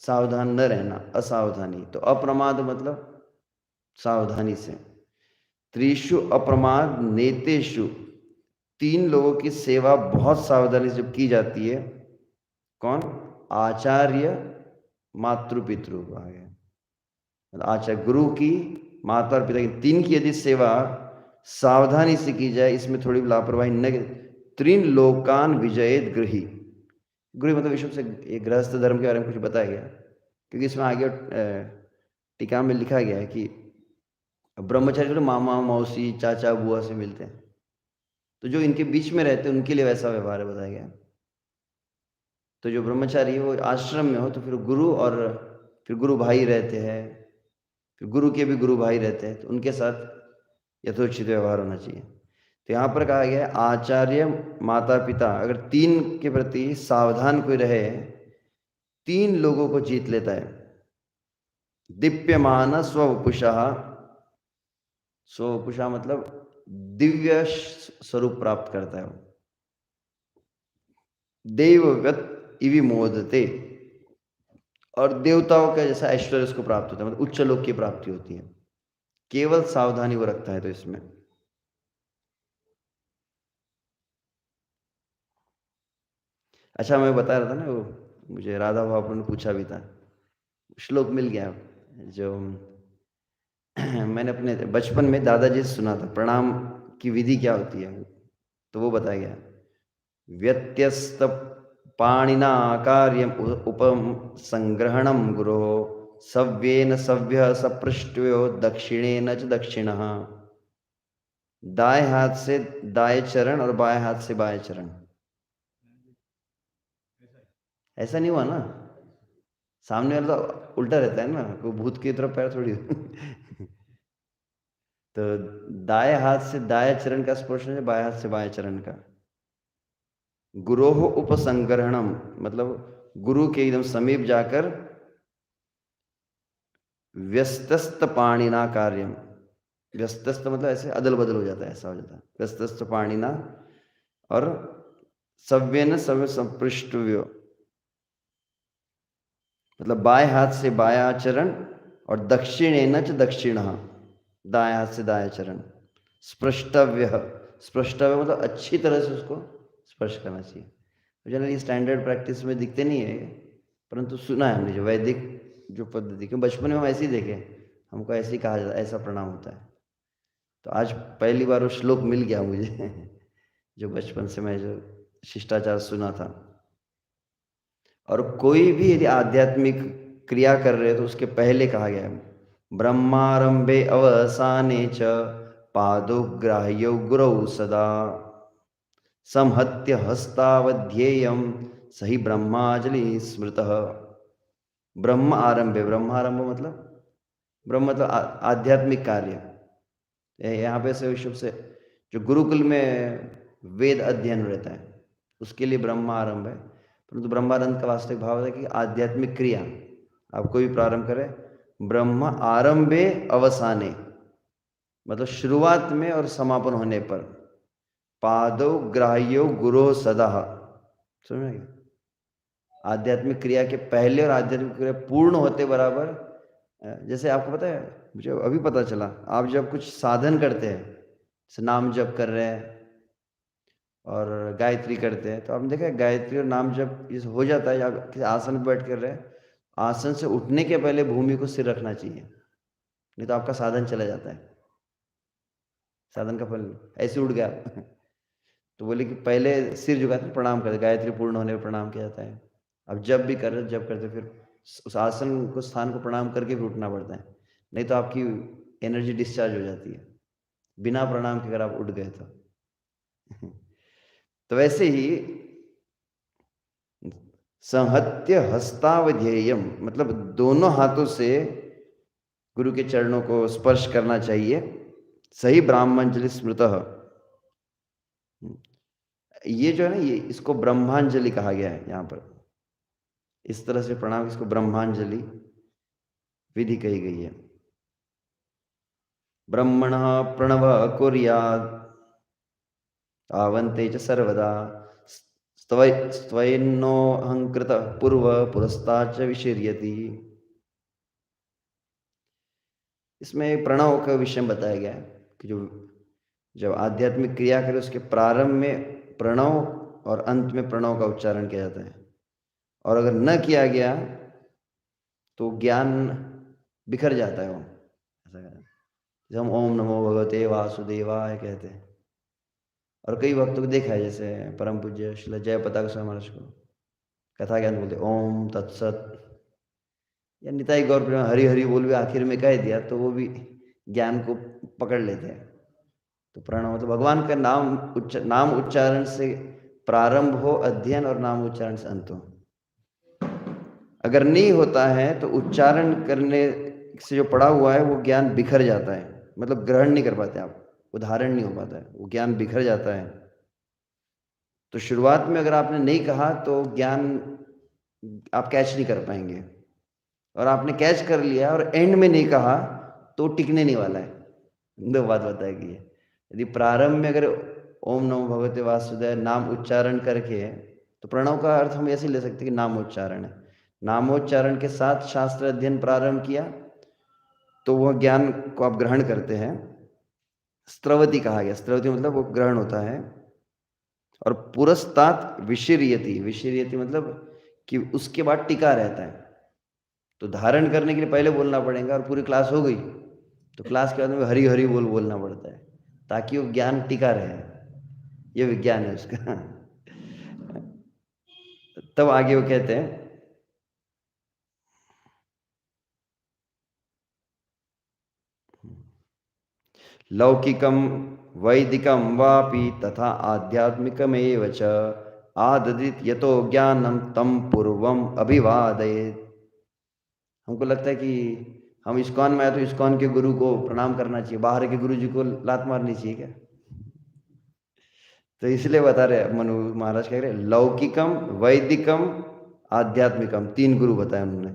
A: सावधान न रहना, असावधानी, तो अप्रमाद मतलब सावधानी से। त्रिषु अप्रमाद नेतेषु, 3 लोगों की सेवा बहुत सावधानी से की जाती है। कौन? आचार्य मातृ पितृ आ गया, आचार्य गुरु की, माता और पिता की, 3 की यदि सेवा सावधानी से की जाए, इसमें थोड़ी लापरवाही न, 3 लोकान विजयेद गृही। गृह मतलब विश्व से एक गृहस्थ धर्म के बारे में कुछ बताया गया, क्योंकि इसमें आगे टीका में लिखा गया है कि ब्रह्मचारी तो मामा मौसी चाचा बुआ से मिलते हैं, तो जो इनके बीच में रहते हैं उनके लिए वैसा व्यवहार बताया गया। तो जो ब्रह्मचारी है वो आश्रम में हो तो फिर गुरु और फिर गुरु भाई रहते हैं, फिर गुरु के भी गुरु भाई रहते हैं, तो उनके साथ यथोचित व्यवहार होना चाहिए। तो यहाँ पर कहा गया है आचार्य माता पिता, अगर 3 के प्रति सावधान कोई रहे, 3 लोगों को जीत लेता है। दीप्यमान स्वपुषा, स्वपुषा मतलब दिव्य स्वरूप प्राप्त करता है। देवगत इवि मोदते, और देवताओं का जैसा ऐश्वर्य उसको प्राप्त होता है, मतलब उच्च लोक की प्राप्ति होती है। केवल सावधानी वो रखता है। तो इसमें अच्छा, मैं बता रहा था ना, वो मुझे राधा बाबू ने पूछा भी था, श्लोक मिल गया जो मैंने अपने बचपन में दादाजी से सुना था, प्रणाम की विधि क्या होती है, तो वो बताया गया। व्यत्यस्त पाणिना कार्यम उपम संग्रहणम गुरो सव्येन सव्य सपृष्टव्यो दक्षिणेन च दक्षिणः। दाएं हाथ से दाएं चरण और बाएं हाथ से बाएं चरण। ऐसा नहीं हुआ ना, सामने वाला तो उल्टा रहता है ना, कोई भूत की तरफ पैर थोड़ी तो दाएं हाथ से दाएं चरण का स्पर्श है, बाएं हाथ से बाएं चरण का। गुरोह उपसंग्रहणम मतलब गुरु के एकदम समीप जाकर व्यस्तस्त पाणिना कार्यम। व्यस्तस्त मतलब ऐसे अदल बदल हो जाता है, ऐसा हो जाता है व्यस्तस्त पाणिना। और सव्यन सव्य संपृष्टव्यो मतलब बाएं हाथ से बायां चरण और दक्षिणेन च दक्षिणः दाएं हाथ से दाएं चरण। स्पृष्टव्य, स्पृष्टव्य मतलब अच्छी तरह से उसको स्पर्श करना चाहिए। जनरली स्टैंडर्ड प्रैक्टिस में दिखते नहीं है, परंतु सुना है हमने जो वैदिक जो पद्धति, क्योंकि बचपन में हम ऐसे ही देखे, हमको ऐसे ही कहा जाता है, ऐसा प्रणाम होता है। तो आज पहली बार वो श्लोक मिल गया मुझे जो बचपन से मैं जो शिष्टाचार सुना था। और कोई भी यदि आध्यात्मिक क्रिया कर रहे हो तो उसके पहले कहा गया है ब्रह्मारंभे अवसाने च पादोग्राह्यो गुरौ सदा संहत्य हस्तावध्येयम सही ब्रह्माजलि स्मृतः। ब्रह्म आरंभे, ब्रह्म आरंभ मतलब ब्रह्म मतलब आध्यात्मिक कार्य। यहाँ पे से विश्व से जो गुरुकुल में वेद अध्ययन रहता है उसके लिए ब्रह्म आरंभ है, परंतु ब्रह्मानंद का वास्तविक भाव है कि आध्यात्मिक क्रिया आप कोई भी प्रारंभ करें, ब्रह्म आरंभे अवसाने मतलब शुरुआत में और समापन होने पर, पादो ग्राह्यो गुरो सदा। समझ में? आध्यात्मिक क्रिया के पहले और आध्यात्मिक क्रिया पूर्ण होते बराबर। जैसे आपको पता है, मुझे अभी पता चला, आप जब कुछ साधन करते हैं, जैसे नाम जप कर रहे हैं और गायत्री करते हैं, तो आपने देखा है गायत्री और नाम जप इस हो जाता है या किसी आसन पर बैठ कर रहे हैं, आसन से उठने के पहले भूमि को सिर रखना चाहिए, नहीं तो आपका साधन चला जाता है, साधन का फल ऐसे उठ गया तो बोले कि पहले सिर झुकाते प्रणाम करते, गायत्री पूर्ण होने पर प्रणाम किया जाता है। अब जब भी कर जब करते फिर उस आसन को स्थान को प्रणाम करके भी उठना पड़ता है, नहीं तो आपकी एनर्जी डिस्चार्ज हो जाती है बिना प्रणाम के अगर आप उठ गए तो वैसे ही संहत्य हस्तावध्येयम मतलब दोनों हाथों से गुरु के चरणों को स्पर्श करना चाहिए। सही ब्राह्मणजलि स्मृतः, ये जो है ना, ये इसको ब्रह्मांजलि कहा गया है यहाँ पर, इस तरह से प्रणाम, इसको ब्रह्मांजलि विधि कही गई है। ब्रह्मण प्रणव कुर्यात् आवन्ते च सर्वदा स्वयन्नो अहंकृत पूर्व पुरस्ताच विशीर्यति। इसमें प्रणव का विषय बताया गया है कि जो जब आध्यात्मिक क्रिया करे उसके प्रारंभ में प्रणव और अंत में प्रणव का उच्चारण किया जाता है, और अगर न किया गया तो ज्ञान बिखर जाता है। वो ऐसा जब हम ओम नमो भगवते वासुदेवाय कहते हैं, और कई भक्तों को देखा है, जैसे परम पूज्य श्री जयपताका स्वामी महाराज को कथा ज्ञान बोलते ओम तत्सत, या निताई गौर प्रेम हरि हरि बोल भी आखिर में कह दिया तो वो भी ज्ञान को पकड़ लेते हैं। तो प्रणव मतलब भगवान का नाम उच्चारण से प्रारंभ हो अध्ययन और नाम उच्चारण से अंत हो। अगर नहीं होता है तो उच्चारण करने से जो पड़ा हुआ है वो ज्ञान बिखर जाता है, मतलब ग्रहण नहीं कर पाते आप, उदाहरण नहीं हो पाता है, वो ज्ञान बिखर जाता है। तो शुरुआत में अगर आपने नहीं कहा तो ज्ञान आप कैच नहीं कर पाएंगे, और आपने कैच कर लिया और एंड में नहीं कहा तो टिकने नहीं वाला है। दो बात बताएगी, यदि प्रारंभ में अगर ओम नमो भगवते वासुदेव नाम उच्चारण करके, तो प्रणव का अर्थ हम ऐसे ले सकते हैं कि नाम उच्चारण है, नामोच्चारण के साथ शास्त्र अध्ययन प्रारंभ किया तो वह ज्ञान को आप ग्रहण करते हैं। स्त्रवती कहा गया, स्त्रवती मतलब वो ग्रहण होता है। और पुरस्तात विशीर्यति, विशीर्यति मतलब कि उसके बाद टिका रहता है। तो धारण करने के लिए पहले बोलना पड़ेगा, और पूरी क्लास हो गई तो क्लास के बाद में हरि हरि बोलना पड़ता है ताकि वो ज्ञान टिका रहे। ये विज्ञान है उसका तब आगे वो कहते हैं लौकिकम वैदिकम वापि तथा आध्यात्मिकमेव च आददित यतो ज्ञानम तम पूर्वम अभिवादयेत्। हमको लगता है कि हम इस्कॉन में आए तो इस्कॉन के गुरु को प्रणाम करना चाहिए, बाहर के गुरु जी को लात मारनी चाहिए क्या? तो इसलिए बता रहे मनु महाराज कह रहे लौकिकम, वैदिकम, आध्यात्मिकम, 3 गुरु बताए उन्होंने।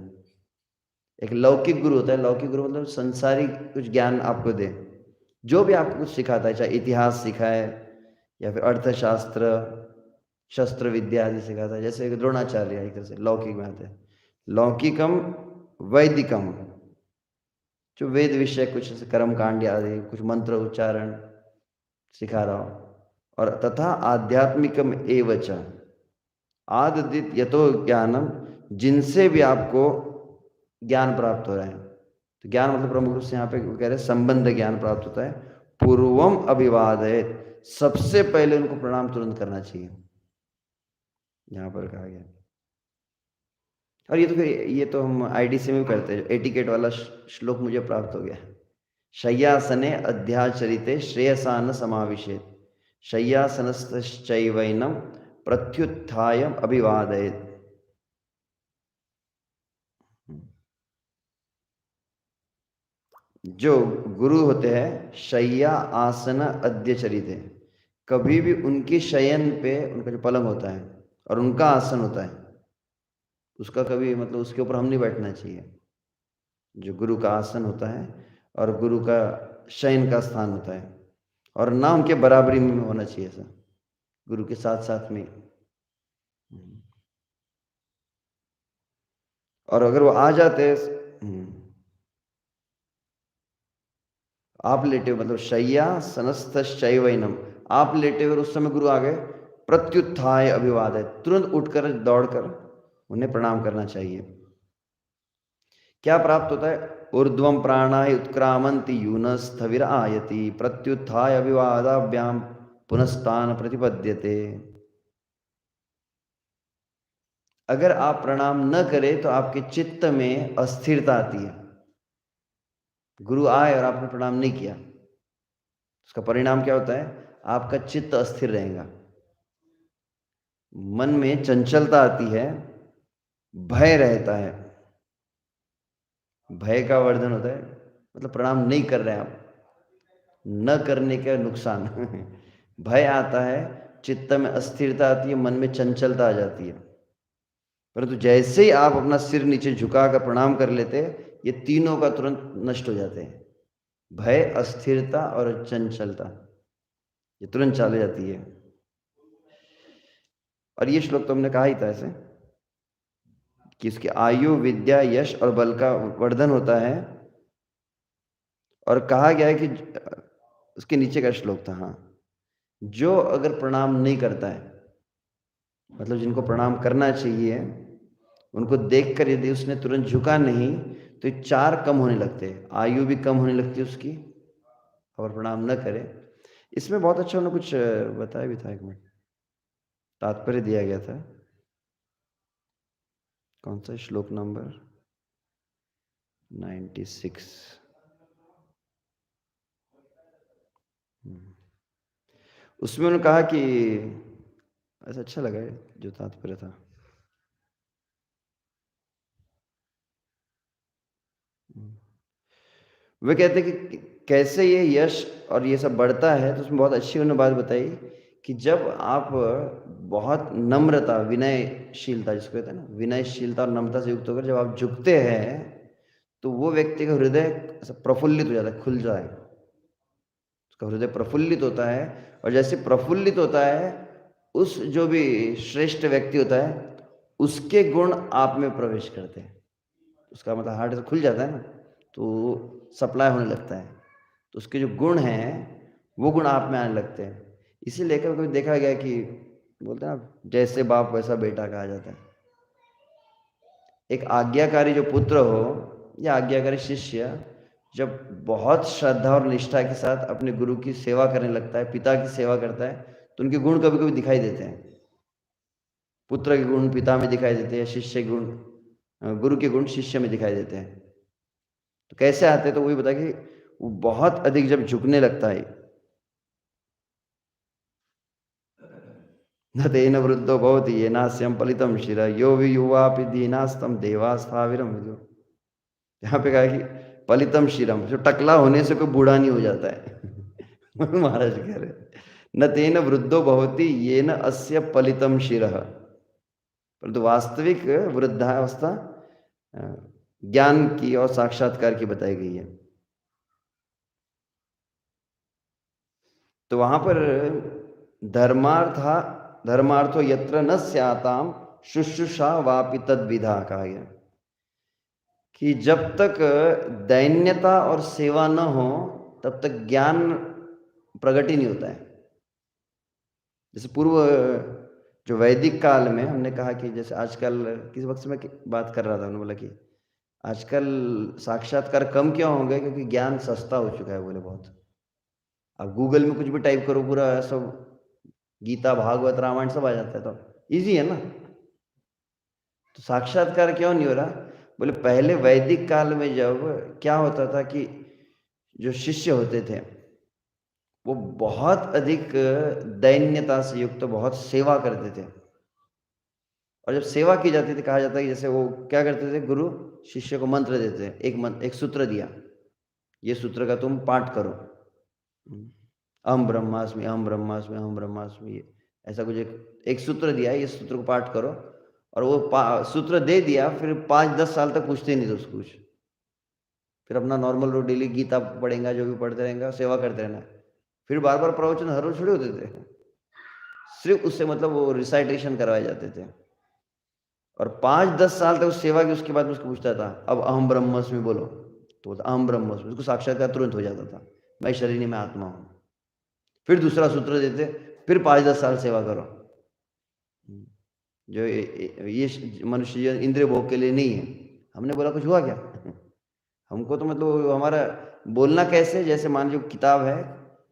A: एक लौकिक गुरु होता है, लौकिक गुरु मतलब संसारी कुछ ज्ञान आपको दे, जो भी आपको कुछ सिखाता है, चाहे इतिहास सिखाए या फिर अर्थशास्त्र, शस्त्र विद्या आदि सिखाता है, जैसे द्रोणाचार्य एक तरह से लौकिक में आते हैं। लौकिकम, वैदिकम, जो वेद विषय कुछ कर्म कांड आदि कुछ मंत्र उच्चारण सिखा रहा हो, और तथा आध्यात्मिकम एवच, आदित यतो ज्ञानम, जिनसे भी आपको ज्ञान प्राप्त हो रहा है। तो ज्ञान मतलब प्रमुख रूप से यहाँ पे कह रहे संबंध ज्ञान प्राप्त होता है। पूर्वम अभिवादयेत, सबसे पहले उनको प्रणाम तुरंत करना चाहिए, यहाँ पर कहा गया। और ये तो फिर ये तो हम आईडीसी में भी करते हैं, एटिकेट वाला श्लोक मुझे प्राप्त हो गया। शय्यासने अध्याचरिते श्रेयसान समाविशेत, शय्यासनश्चैवैनं प्रत्युत्थाय अभिवादयेत। जो गुरु होते हैं शय्या आसन अध्यचरित है, कभी भी उनकी शयन पे उनका जो पलंग होता है और उनका आसन होता है उसका कभी मतलब उसके ऊपर हम नहीं बैठना चाहिए। जो गुरु का आसन होता है और गुरु का शयन का स्थान होता है, और ना उनके बराबरी में होना चाहिए ऐसा, गुरु के साथ साथ में। और अगर वो आ जाते आप लेटे हो मतलब शय्या सनस्थैवैनम, आप लेटे हुए उस समय गुरु आ गए, प्रत्युत्थाय अभिवादय, तुरंत उठकर दौड़कर उन्हें प्रणाम करना चाहिए। क्या प्राप्त होता है? ऊर्ध्वम प्राणाय उत्क्रामंति यूनस्थविर आयति, प्रत्युत्थाय अभिवादाभ्याम पुनस्तान प्रतिपद्यते। अगर आप प्रणाम न करें तो आपके चित्त में अस्थिरता आती है। गुरु आए और आपने प्रणाम नहीं किया, उसका परिणाम क्या होता है? आपका चित्त अस्थिर रहेगा, मन में चंचलता आती है, भय रहता है, भय का वर्धन होता है। मतलब प्रणाम नहीं कर रहे हैं आप, न करने का नुकसान भय आता है, चित्त में अस्थिरता आती है, मन में चंचलता आ जाती है। परंतु जैसे ही आप अपना सिर नीचे झुकाकर प्रणाम कर लेते, ये तीनों का तुरंत नष्ट हो जाते हैं, भय, अस्थिरता और चंचलता, ये तुरंत चली जाती है। और ये श्लोक तो हमने कहा ही था ऐसे कि इसकी आयु, विद्या, यश और बल का वर्धन होता है। और कहा गया है कि उसके नीचे का श्लोक था, हाँ, जो अगर प्रणाम नहीं करता है, मतलब जिनको प्रणाम करना चाहिए, उनको देखकर यदि उसने तुरंत झुका नहीं तो 4 कम होने लगते हैं, आयु भी कम होने लगती है उसकी, और प्रणाम न करे। इसमें बहुत अच्छा उन्होंने कुछ बताया भी था, एक मिनट तात्पर्य दिया गया था, कौन सा श्लोक नंबर 96। उसमें उन्होंने कहा कि ऐसा अच्छा लगा है जो तात्पर्य था। वे कहते हैं कि कैसे ये यश और ये सब बढ़ता है, तो उसमें बहुत अच्छी उन्होंने बात बताई कि जब आप बहुत नम्रता, विनयशीलता जिसको कहते हैं ना, विनयशीलता और नम्रता से युक्त होकर जब आप झुकते हैं तो वो व्यक्ति का हृदय प्रफुल्लित हो जाता है, खुल जाए, उसका हृदय प्रफुल्लित होता है। और जैसे प्रफुल्लित होता है, उस जो भी श्रेष्ठ व्यक्ति होता है उसके गुण आप में प्रवेश करते हैं, उसका मतलब हार्ट खुल जाता है ना, तो सप्लाई होने लगता है, तो उसके जो गुण हैं वो गुण आप में आने लगते हैं। इसीलिए कभी देखा गया कि बोलते हैं ना, जैसे बाप वैसा बेटा कहा जाता है। एक आज्ञाकारी जो पुत्र हो या आज्ञाकारी शिष्य जब बहुत श्रद्धा और निष्ठा के साथ अपने गुरु की सेवा करने लगता है, पिता की सेवा करता है, तो उनके गुण कभी कभी दिखाई देते हैं। पुत्र के गुण पिता में दिखाई देते हैं, शिष्य के गुण, गुरु के गुण शिष्य में दिखाई देते हैं। तो कैसे आते हैं? तो वही बता कि वो बहुत अधिक जब झुकने लगता है, न तेन वृद्धो भवति येनास्यं पलितं शिर यो वियुवापि दीनास्तं देवास्थाविरं विदुः। यहाँ पे कहा कि पलितम शिरम, जो टकला होने से कोई बूढ़ा नहीं हो जाता है। महाराज कह रहे न तेन वृद्धो भवति ये न अस्य पलितम शिरः, परंतु वास्तविक वृद्धावस्था ज्ञान की और साक्षात्कार की बताई गई है। तो वहां पर धर्मार्थो यत्र न स्याताम शुश्रूषा वापि तद्विधा कहा गया कि जब तक दैन्यता और सेवा न हो तब तक ज्ञान प्रकट ही नहीं होता है। जैसे पूर्व जो वैदिक काल में हमने कहा कि जैसे आजकल किस वक्त से मैं बात कर रहा था, उन्होंने बोला कि आजकल साक्षात्कार कम क्यों हो गए, क्योंकि ज्ञान सस्ता हो चुका है बोले बहुत। अब गूगल में कुछ भी टाइप करो पूरा सब गीता भागवत रामायण सब आ जाता है, तो इजी है ना। तो साक्षात्कार क्यों नहीं हो रहा, बोले पहले वैदिक काल में जब क्या होता था कि जो शिष्य होते थे वो बहुत अधिक दैन्यता से युक्त बहुत सेवा करते थे, और जब सेवा की जाती थी कहा जाता है कि जैसे वो क्या करते थे, गुरु शिष्य को मंत्र देते थे, एक सूत्र दिया, ये सूत्र का तुम पाठ करो, अहम ब्रह्मास्मि अहम ब्रह्मास्मि अहम ब्रह्मास्मि, ऐसा कुछ एक सूत्र दिया है, ये सूत्र को पाठ करो। और वो सूत्र दे दिया, फिर 5-10 साल तक पूछते नहीं थे उसको कुछ, फिर अपना नॉर्मल रो डेली गीता पढ़ेगा, जो भी पढ़ते रहेगा, सेवा करते रहना। फिर बार बार प्रवचन हर रोज थोड़े होते थे, सिर्फ उससे मतलब वो रिसाइटेशन करवाए जाते थे। और 5-10 साल तक उस सेवा की, उसके बाद में उसको पूछता था अब अहम ब्रह्मास्मि बोलो, तो अहम ब्रह्मास्मि, उसको साक्षात्कार तुरंत हो जाता था, मैं शरीर नहीं मैं आत्मा हूँ। फिर दूसरा सूत्र देते, फिर 5-10 साल सेवा करो। जो ये मनुष्य इंद्रिय भोग के लिए नहीं है। हमने बोला कुछ हुआ क्या? हमको तो मतलब हमारा बोलना कैसे, जैसे मान लो किताब है,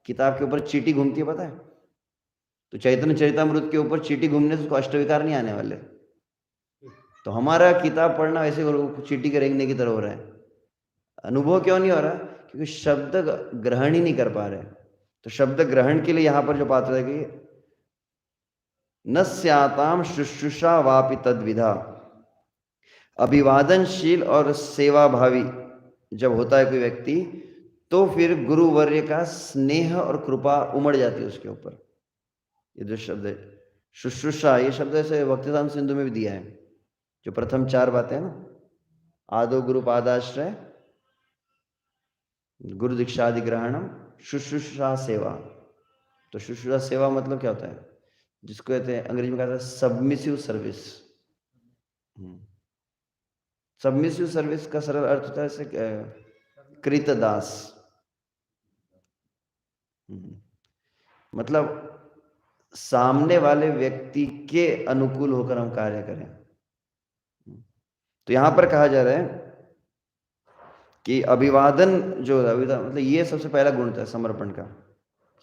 A: किताब के ऊपर चींटी घूमती है, पता है? तो चैतन्य चरितामृत के ऊपर चींटी घूमने से उसको अष्टविकार नहीं आने वाले। तो हमारा किताब पढ़ना वैसे चींटी के रेंगने की तरह हो रहा है। अनुभव क्यों नहीं हो रहा? क्योंकि शब्द ग्रहण ही नहीं कर पा रहे। तो शब्द ग्रहण के लिए यहां पर जो बात रहेगी, न स्याताम शुश्रूषा वापि तद्विधा, अभिवादनशील और सेवाभावी जब होता है कोई व्यक्ति, तो फिर गुरुवर्य का स्नेह और कृपा उमड़ जाती है उसके ऊपर। ये जो शब्द है शुश्रूषा, ये शब्द ऐसे भक्तिधाम सिंधु में भी दिया है, जो प्रथम 4 बातें हैं ना, आदो गुरु पादाश्रय, गुरु दीक्षादि ग्रहणम, शुश्रूषा सेवा। तो शुश्रूषा सेवा मतलब क्या होता है, जिसको कहते हैं अंग्रेजी में कहते हैं सबमिसिव सर्विस। सबमिसिव सर्विस का सरल अर्थ होता है जैसे कृतदास। मतलब सामने वाले व्यक्ति के अनुकूल होकर हम कार्य करें। तो यहां पर कहा जा रहा है कि अभिवादन जो मतलब ये सबसे पहला गुण था समर्पण का,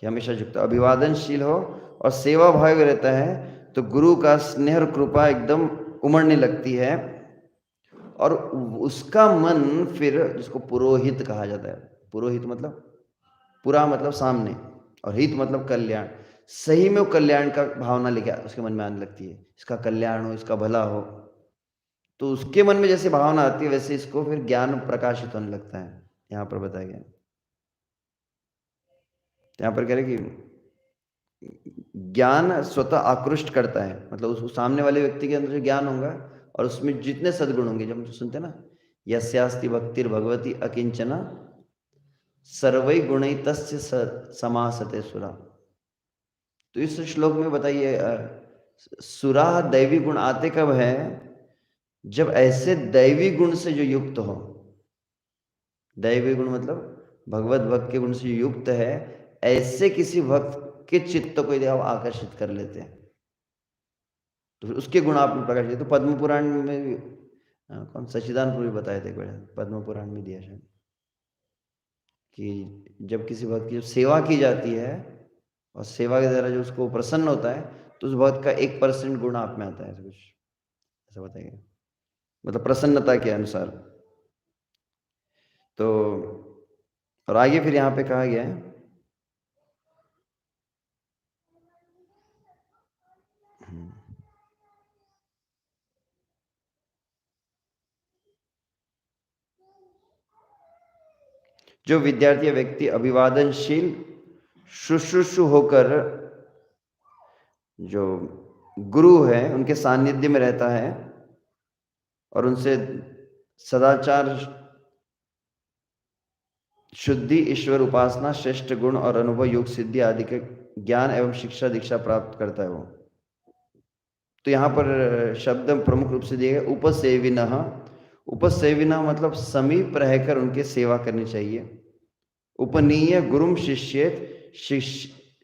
A: कि हमेशा युक्त अभिवादनशील हो और सेवा भाव रहता है, तो गुरु का स्नेह और कृपा एकदम उमड़ने लगती है। और उसका मन फिर, जिसको पुरोहित कहा जाता है, पुरोहित मतलब पुरा मतलब सामने, और हित मतलब कल्याण, सही में वो कल्याण का भावना लेके उसके मन में आने लगती है, इसका कल्याण हो, इसका भला हो। तो उसके मन में जैसे भावना आती है, वैसे इसको फिर ज्ञान प्रकाशित होने लगता है। यहाँ पर बताया गया, यहाँ पर कह रहे कि ज्ञान स्वतः आकृष्ट करता है, मतलब उस सामने वाले व्यक्ति के अंदर जो ज्ञान होगा और उसमें जितने सद्गुण होंगे, जब हम सुनते हैं ना, यस्यास्ति भक्तिर भगवती अकिंचना सर्वै गुणैतस्य समासते सुरा। तो इस श्लोक में बताइए, सुरा दैवी गुण आते कब है? जब ऐसे दैवी गुण से जो युक्त हो, दैवी गुण मतलब भगवत भक्त के गुण से युक्त है, ऐसे किसी भक्त के चित्त को यदि आप आकर्षित कर लेते हैं, तो फिर उसके गुण आपने प्रकाशित। तो पद्म पुराण में भी कौन सच्चिदानंद भी बताए थे, पद्म पुराण में दिया शायद, कि जब किसी भक्त की जब सेवा की जाती है और सेवा के द्वारा जो उसको प्रसन्न होता है, तो उस भक्त का 1% गुण आप में आता है, ऐसा कुछ ऐसा बताइए, मतलब प्रसन्नता के अनुसार। तो और आगे फिर यहाँ पे कहा गया है, जो विद्यार्थी या व्यक्ति अभिवादनशील शुश्रूषु होकर जो गुरु है उनके सानिध्य में रहता है और उनसे सदाचार, शुद्धि, ईश्वर उपासना, श्रेष्ठ गुण और अनुभव, योग सिद्धि आदि के ज्ञान एवं शिक्षा दीक्षा प्राप्त करता है वो। तो यहाँ पर शब्द प्रमुख रूप से दिए गए उपसेविनः। उपसेविनः मतलब समीप रहकर उनके सेवा करनी चाहिए। उपनीय गुरुम शिष्येत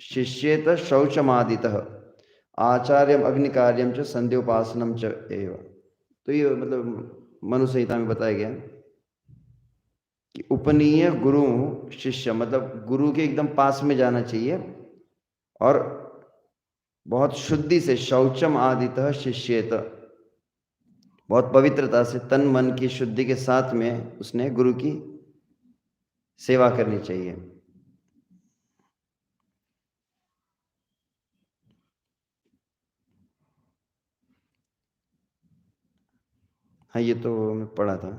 A: शिष्येत शौचमादितः आचार्यम अग्निकार्यम च संध्योपासनम च एव। तो ये मतलब मनु संहिता में बताया गया कि उपनीय गुरु शिष्य मतलब गुरु के एकदम पास में जाना चाहिए और बहुत शुद्धि से, शौचम आदितः शिष्येत, बहुत पवित्रता से, तन मन की शुद्धि के साथ में उसने गुरु की सेवा करनी चाहिए। हाँ, ये तो मैं पढ़ा था।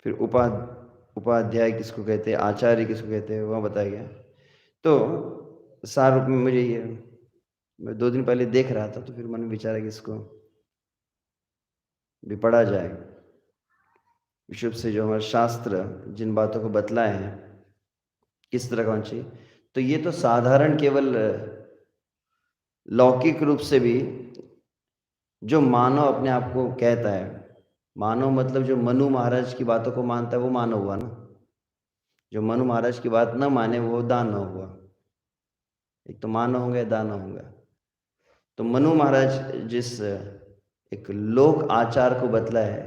A: फिर उपाध्याय किसको कहते हैं, आचार्य किसको कहते हैं, वह बताया गया। तो सार रूप में मुझे ये, मैं 2 दिन पहले देख रहा था तो फिर मन में विचारा कि इसको भी पढ़ा जाए। विशुद्ध से जो हमारे शास्त्र जिन बातों को बतलाए हैं किस तरह का होना चाहिए, तो ये तो साधारण केवल लौकिक रूप से भी जो मानव अपने आप को कहता है, मानव मतलब जो मनु महाराज की बातों को मानता है वो मानव हुआ ना। जो मनु महाराज की बात ना माने वो दानव हुआ। एक तो मानव होंगे, दानव होंगे। तो मनु महाराज जिस एक लोक आचार को बतला है,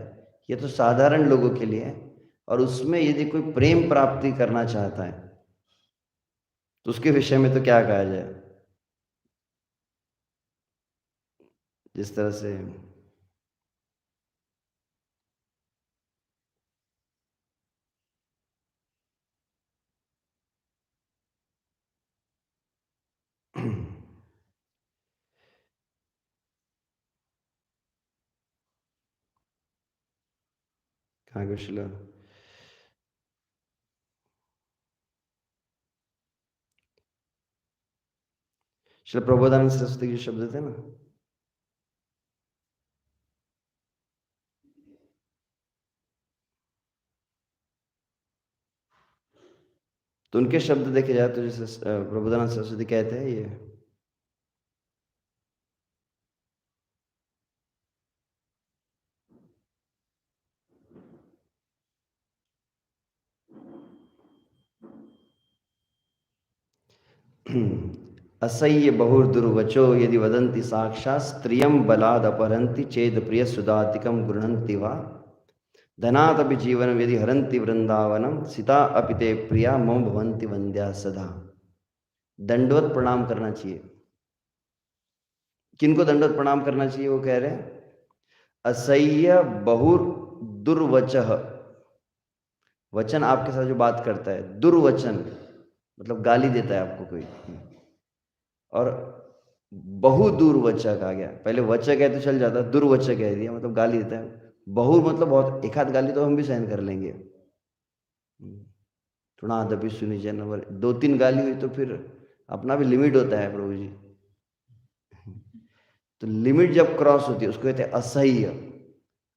A: ये तो साधारण लोगों के लिए है। और उसमें यदि कोई प्रेम प्राप्ति करना चाहता है तो उसके विषय में तो क्या कहा जाए। जिस तरह से कहाँ गए शिला, शिला प्रबोधानंद सरस्वती के शब्द थे ना। तो उनके शब्द देखे जाए तो जैसे प्रबोधानंद सरस्वती कहते हैं ये असह्य बहुर्दुर्वचो यदि वदन्ति साक्षात् स्त्रियं बलाद अपहरन्ति चेद प्रिय सुदातिकं गृह्णन्ति वा धनात् अपि जीवनं यदि हरन्ति वृंदावनम सीता अपि ते प्रिया मम भवन्ति वंद्या सदा। दंडवत प्रणाम करना चाहिए। किनको दंडवत प्रणाम करना चाहिए वो कह रहे हैं, असह्य बहुर दुर्वचः, वचन आपके साथ जो बात करता है, दुर्वचन मतलब गाली देता है आपको कोई, और बहु दुर्वचः कहा गया। पहले वचः कहे तो चल जाता, दुर्वचः कह दिया मतलब गाली देता है। बहु मतलब बहुत, एक आध गाली तो हम भी सहन कर लेंगे, थोड़ा दबी सुनी जानवर, 2-3 गाली हुई तो फिर अपना भी लिमिट होता है प्रभु जी। तो लिमिट जब क्रॉस होती है उसको कहते हैं असह्य,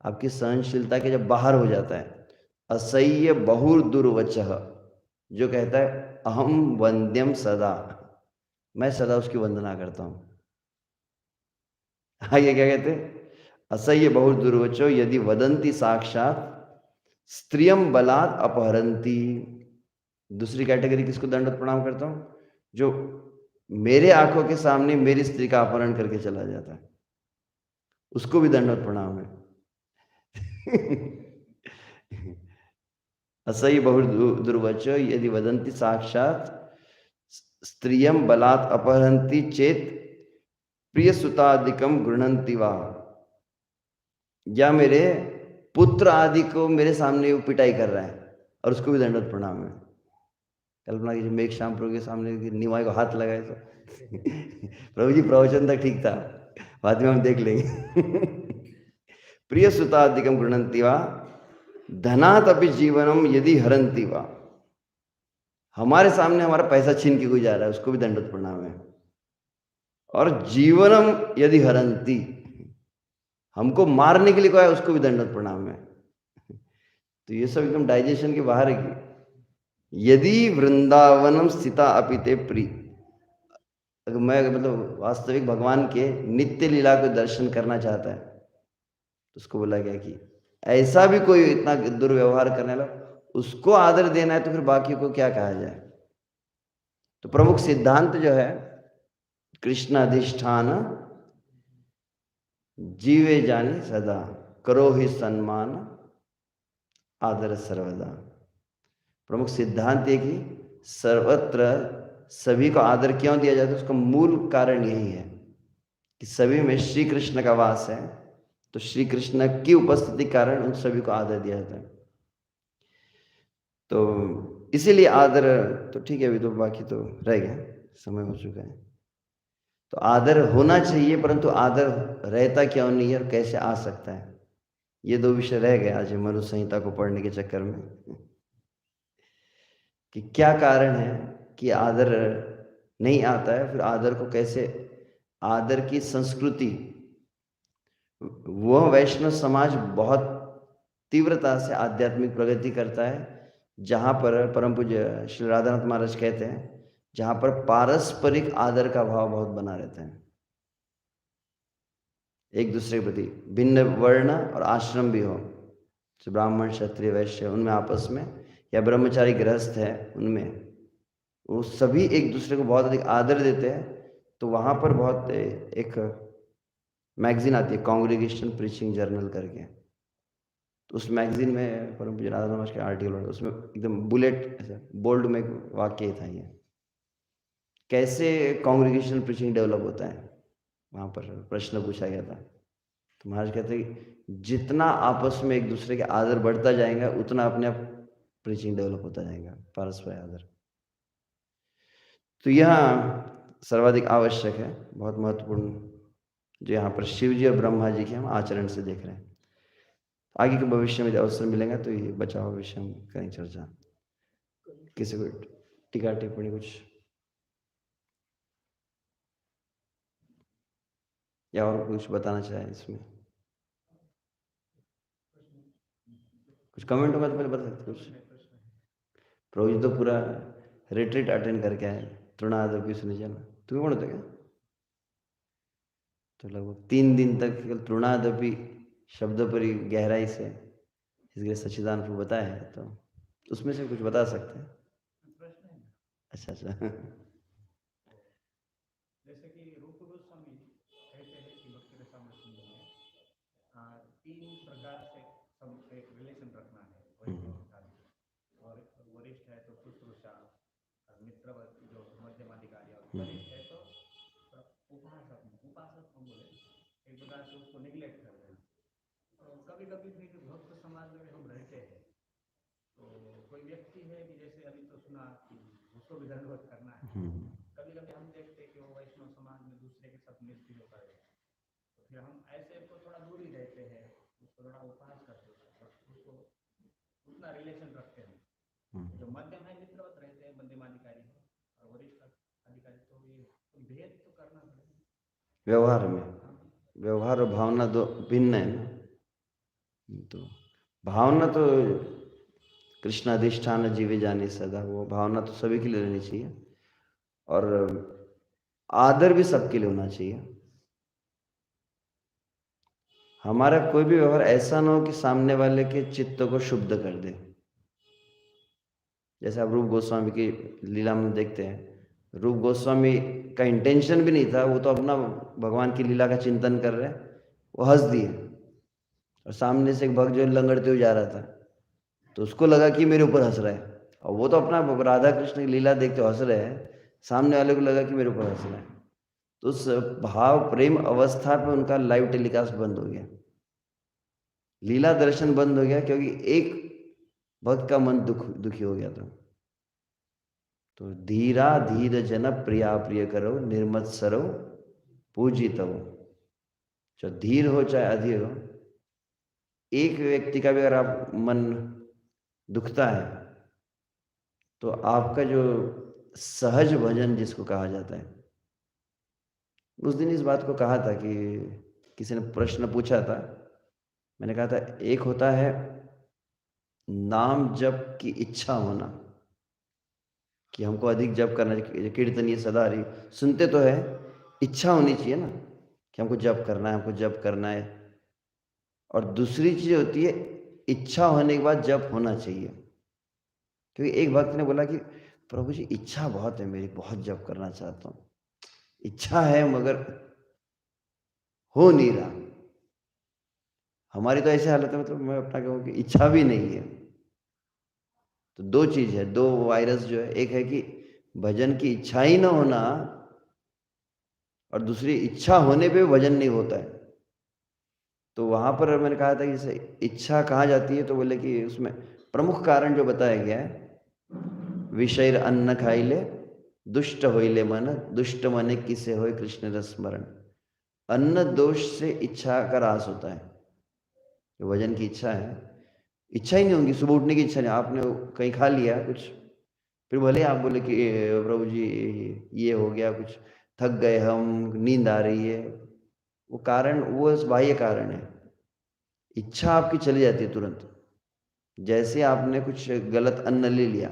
A: आपकी सहनशीलता के जब बाहर हो जाता है। असह्य बहुर दुर्वचः, जो कहता है अहम वंद्यम सदा, मैं सदा उसकी वंदना करता हूं। ये क्या कहते हैं, असह्य बहुर दुर्वचो यदि वदंती साक्षात स्त्रियम बलात् अपहरंती। दूसरी कैटेगरी किसको दंडवत प्रणाम करता हूं, जो मेरे आंखों के सामने मेरी स्त्री का अपहरण करके चला जाता है, उसको भी दंडवत प्रणाम है। असह्य बहु दुर्वच यदि वदंती साक्षात स्त्रियम बलात् अपहरंती चेत प्रिय सुतादिकम गृह्णन्ति वा, या मेरे पुत्र आदि को मेरे सामने वो पिटाई कर रहा है और उसको भी दंडवत प्रणाम है। कल्पना कीजिए मेघ श्याम प्रभु के सामने निवाई को हाथ लगाए तो प्रभु जी प्रवचन तक ठीक था, बाद में हम देख लेंगे। प्रिय सुताधिकम गृणंती वा धनात अपि जीवनम यदि हरंती वा। हमारे सामने हमारा पैसा छीन के कोई जा रहा है, उसको भी दंडवत प्रणाम है। और जीवनम यदि हरंती, हमको मारने के लिए कोई है, उसको भी दंडवत प्रणाम है। तो ये सब एकदम डाइजेशन के बाहर है। यदि वृंदावनम स्थिता अपिते प्री, अगर मैं मतलब वास्तविक भगवान के नित्य लीला को दर्शन करना चाहता है तो उसको बोला गया कि ऐसा भी कोई इतना दुर्व्यवहार करने लगा, उसको आदर देना है तो फिर बाकी को क्या कहा जाए। तो प्रमुख सिद्धांत जो है कृष्ण अधिष्ठान जीवे जानी सदा, करो ही सम्मान आदर सर्वदा। प्रमुख सिद्धांत ये कि सर्वत्र सभी को आदर क्यों दिया जाता है, उसका मूल कारण यही है कि सभी में श्री कृष्ण का वास है, तो श्री कृष्ण की उपस्थिति कारण उन सभी को आदर दिया जाता है। तो इसीलिए आदर, तो ठीक है, अभी तो बाकी तो रह गया, समय हो चुका है। तो आदर होना चाहिए, परंतु आदर रहता क्यों नहीं है और कैसे आ सकता है, ये दो विषय रह गए आज मनु संहिता को पढ़ने के चक्कर में, कि क्या कारण है कि आदर नहीं आता है, फिर आदर को कैसे, आदर की संस्कृति, वह वैष्णव समाज बहुत तीव्रता से आध्यात्मिक प्रगति करता है जहाँ पर परम पूज्य श्री राधानाथ महाराज कहते हैं, जहाँ पर पारस्परिक आदर का भाव बहुत बना रहता है, एक दूसरे के प्रति, भिन्न वर्ण और आश्रम भी हो, ब्राह्मण क्षत्रिय वैश्य उनमें आपस में, या ब्रह्मचारी गृहस्थ है उनमें, वो सभी एक दूसरे को बहुत अधिक आदर देते हैं। तो वहाँ पर बहुत एक मैगजीन आती है कांग्रेगेशन प्रीचिंग जर्नल करके, तो उस मैगजीन में परम पूज्य राधा नमस्कार के आर्टिकल, उसमें एकदम बुलेट ऐसा बोल्ड में एक वाक्य था, ये कैसे कांग्रेगेशन प्रीचिंग डेवलप होता है, वहाँ पर प्रश्न पूछा गया था। तो महाराज कहते हैं जितना आपस में एक दूसरे के आदर बढ़ता जाएगा उतना अपने आप प्रीचिंग डेवलप होता जाएगा, पारस्परिक आदर। तो यह सर्वाधिक आवश्यक है, बहुत महत्वपूर्ण, जो यहाँ पर शिव जी और ब्रह्मा जी के हम आचरण से देख रहे हैं। आगे के भविष्य में अवसर मिलेगा तो ये बचा हुआ विषय हम करेंगे चर्चा। किसी को टीका टिप्पणी कुछ, या और कुछ बताना चाहे इसमें, कुछ कमेंट होगा तो पहले बता सकते कुछ। प्रभु जी तो पूरा रिट्रीट अटेंड करके आए, तृणादपि सुनी जाना, तुम्हें कौन होता क्या, तो लगभग 3 दिन तक केवल तृणादपि शब्द पर ही गहराई से इसके सच्चिदानंद प्रभु बताया है, तो उसमें से कुछ बता सकते हैं। अच्छा अच्छा
B: जैसे कि रूप गोस्वामी कहते हैं कि भक्ति रसा में 3 प्रकार से सब एक रिलेशन रखना है, और वरिष्ठ है तो शुश्रूषा, मित्रवत जो मध्यमाधिकारी, और वरिष्ठ है तो उपासक हम बोले एक प्रकार से उसको निग्लेक्ट कर रहे हैं। तो कभी कभी फिर भक्त समाज में हम रहते हैं, तो कोई व्यक्ति है कि जैसे अभी तो सुना कि उसको भी दंडवत करना है, कभी कभी हम देखते हैं कि वो वैष्णव समाज में दूसरे के साथ मिलती होता है, तो फिर हम ऐसे को थोड़ा दूर ही रहते हैं, उसको थोड़ा उपहास करते हैं, उसको उतना रिलेशन रखते हैं। जो मध्यम है मित्रवत रहते हैं, मध्यमाधिकारी है और वरिष्ठ अधिकारी, तो ये भेद तो करना पड़ेगा
A: व्यवहार में, व्यवहार और भावना दो भिन्न है ना। तो भावना तो कृष्ण अधिष्ठान जीवे जाने सदा, वो भावना तो सभी के लिए रहनी चाहिए, और आदर भी सबके लिए होना चाहिए। हमारा कोई भी व्यवहार ऐसा ना हो कि सामने वाले के चित्त को शुद्ध कर दे। जैसे आप रूप गोस्वामी की लीला में देखते हैं, रूप गोस्वामी का इंटेंशन भी नहीं था, वो तो अपना भगवान की लीला का चिंतन कर रहे हैं, वो हंस दिए, और सामने से एक भक्त जो लंगड़ते हुए जा रहा था, तो उसको लगा कि मेरे ऊपर हंस रहा है, और वो तो अपना राधा कृष्ण की लीला देखते हंस रहे हैं, सामने वाले को लगा कि मेरे ऊपर हंस रहा है। तो उस भाव प्रेम अवस्था पे उनका लाइव टेलीकास्ट बंद हो गया, लीला दर्शन बंद हो गया, क्योंकि एक भक्त का मन दुखी हो गया था। तो धीरा धीर जन प्रिया प्रिय करो, निर्मत सरो पूजित हो। चाहे धीर हो चाहे अधीर हो, एक व्यक्ति का भी अगर आप मन दुखता है तो आपका जो सहज भजन जिसको कहा जाता है, उस दिन इस बात को कहा था कि किसी ने प्रश्न पूछा था, मैंने कहा था एक होता है नाम जप की इच्छा होना, कि हमको अधिक जप करना चाहिए, कीर्तन ये सदा हरि सुनते तो है, इच्छा होनी चाहिए ना कि हमको जप करना है, हमको जप करना है। और दूसरी चीज होती है इच्छा होने के बाद जप होना चाहिए। क्योंकि एक भक्त ने बोला कि प्रभु जी इच्छा बहुत है मेरी, बहुत जप करना चाहता हूँ, इच्छा है मगर हो नहीं रहा। हमारी तो ऐसी हालत है, मतलब मैं अपना कहूँ कि इच्छा भी नहीं है। तो दो चीज है, दो वायरस जो है, एक है कि भजन की इच्छा ही ना होना, और दूसरी इच्छा होने पे भजन नहीं होता है। तो वहां पर मैंने कहा था कि जैसे इच्छा कहाँ जाती है, तो बोले कि उसमें प्रमुख कारण जो बताया गया है, विषय अन्न खाइले दुष्ट होइले मन, दुष्ट मने किसे होए कृष्ण रस स्मरण। अन्न दोष से इच्छा का रास होता है। जो भजन की इच्छा है, इच्छा ही नहीं होगी, सुबह उठने की इच्छा नहीं, आपने कहीं खा लिया कुछ, फिर भले आप बोले कि प्रभु जी ये हो गया, कुछ थक गए हम, नींद आ रही है, वो कारण वो बाह्य कारण है। इच्छा आपकी चली जाती है तुरंत। जैसे आपने कुछ गलत अन्न ले लिया,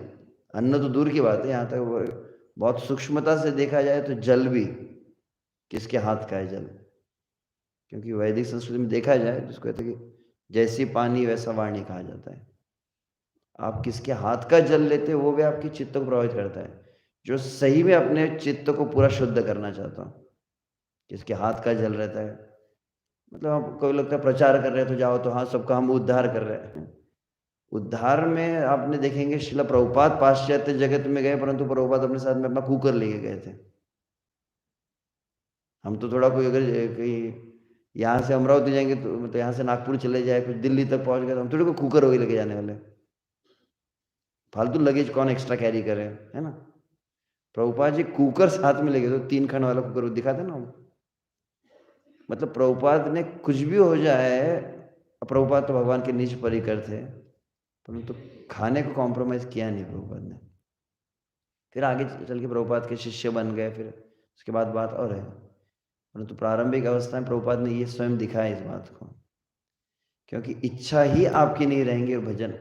A: अन्न तो दूर की बात है, यहाँ तक बहुत सूक्ष्मता से देखा जाए तो जल भी किसके हाथ का है जल। क्योंकि वैदिक संस्कृति में देखा जाए जिसको कहते हैं कि जैसी पानी वैसा वाणी कहा जाता है। आप किसके हाथ का जल लेते हो वो भी आपकी चित्त को प्रभावित करता है। जो सही में अपने चित्त को पूरा शुद्ध करना चाहता हूँ, जिसके हाथ का जल रहता है, मतलब आपको लगता है प्रचार कर रहे हैं तो जाओ तो हाँ सबका हम उद्धार कर रहे हैं। उद्धार में आपने देखेंगे शिला प्रभुपाद पाश्चात्य जगत में गए, परंतु प्रभुपाद अपने साथ में अपना कुकर लेके गए थे। हम तो थोड़ा कोई अगर कहीं यहाँ से अमरावती जाएंगे तो मतलब यहाँ से नागपुर चले जाए, कुछ दिल्ली तक पहुंच गए, तो हम थोड़ी को कुकर वही लेके जाने वाले। फालतू लगेज कौन एक्स्ट्रा कैरी करे, है ना। प्रभुपाद जी कुकर साथ में लेके, तो 3 खंड वाला कुकर दिखाते ना हम। मतलब प्रभुपाद ने कुछ भी हो जाए, प्रभुपाद तो भगवान के निज परिकर थे, परंतु खाने को कॉम्प्रोमाइज किया नहीं प्रभुपाद ने। फिर आगे चल के प्रभुपाद के शिष्य बन गए, फिर उसके बाद बात और है, परंतु प्रारंभिक अवस्था में प्रभुपाद ने ये स्वयं दिखाया इस बात को। क्योंकि इच्छा ही आपकी नहीं रहेंगी और भजन,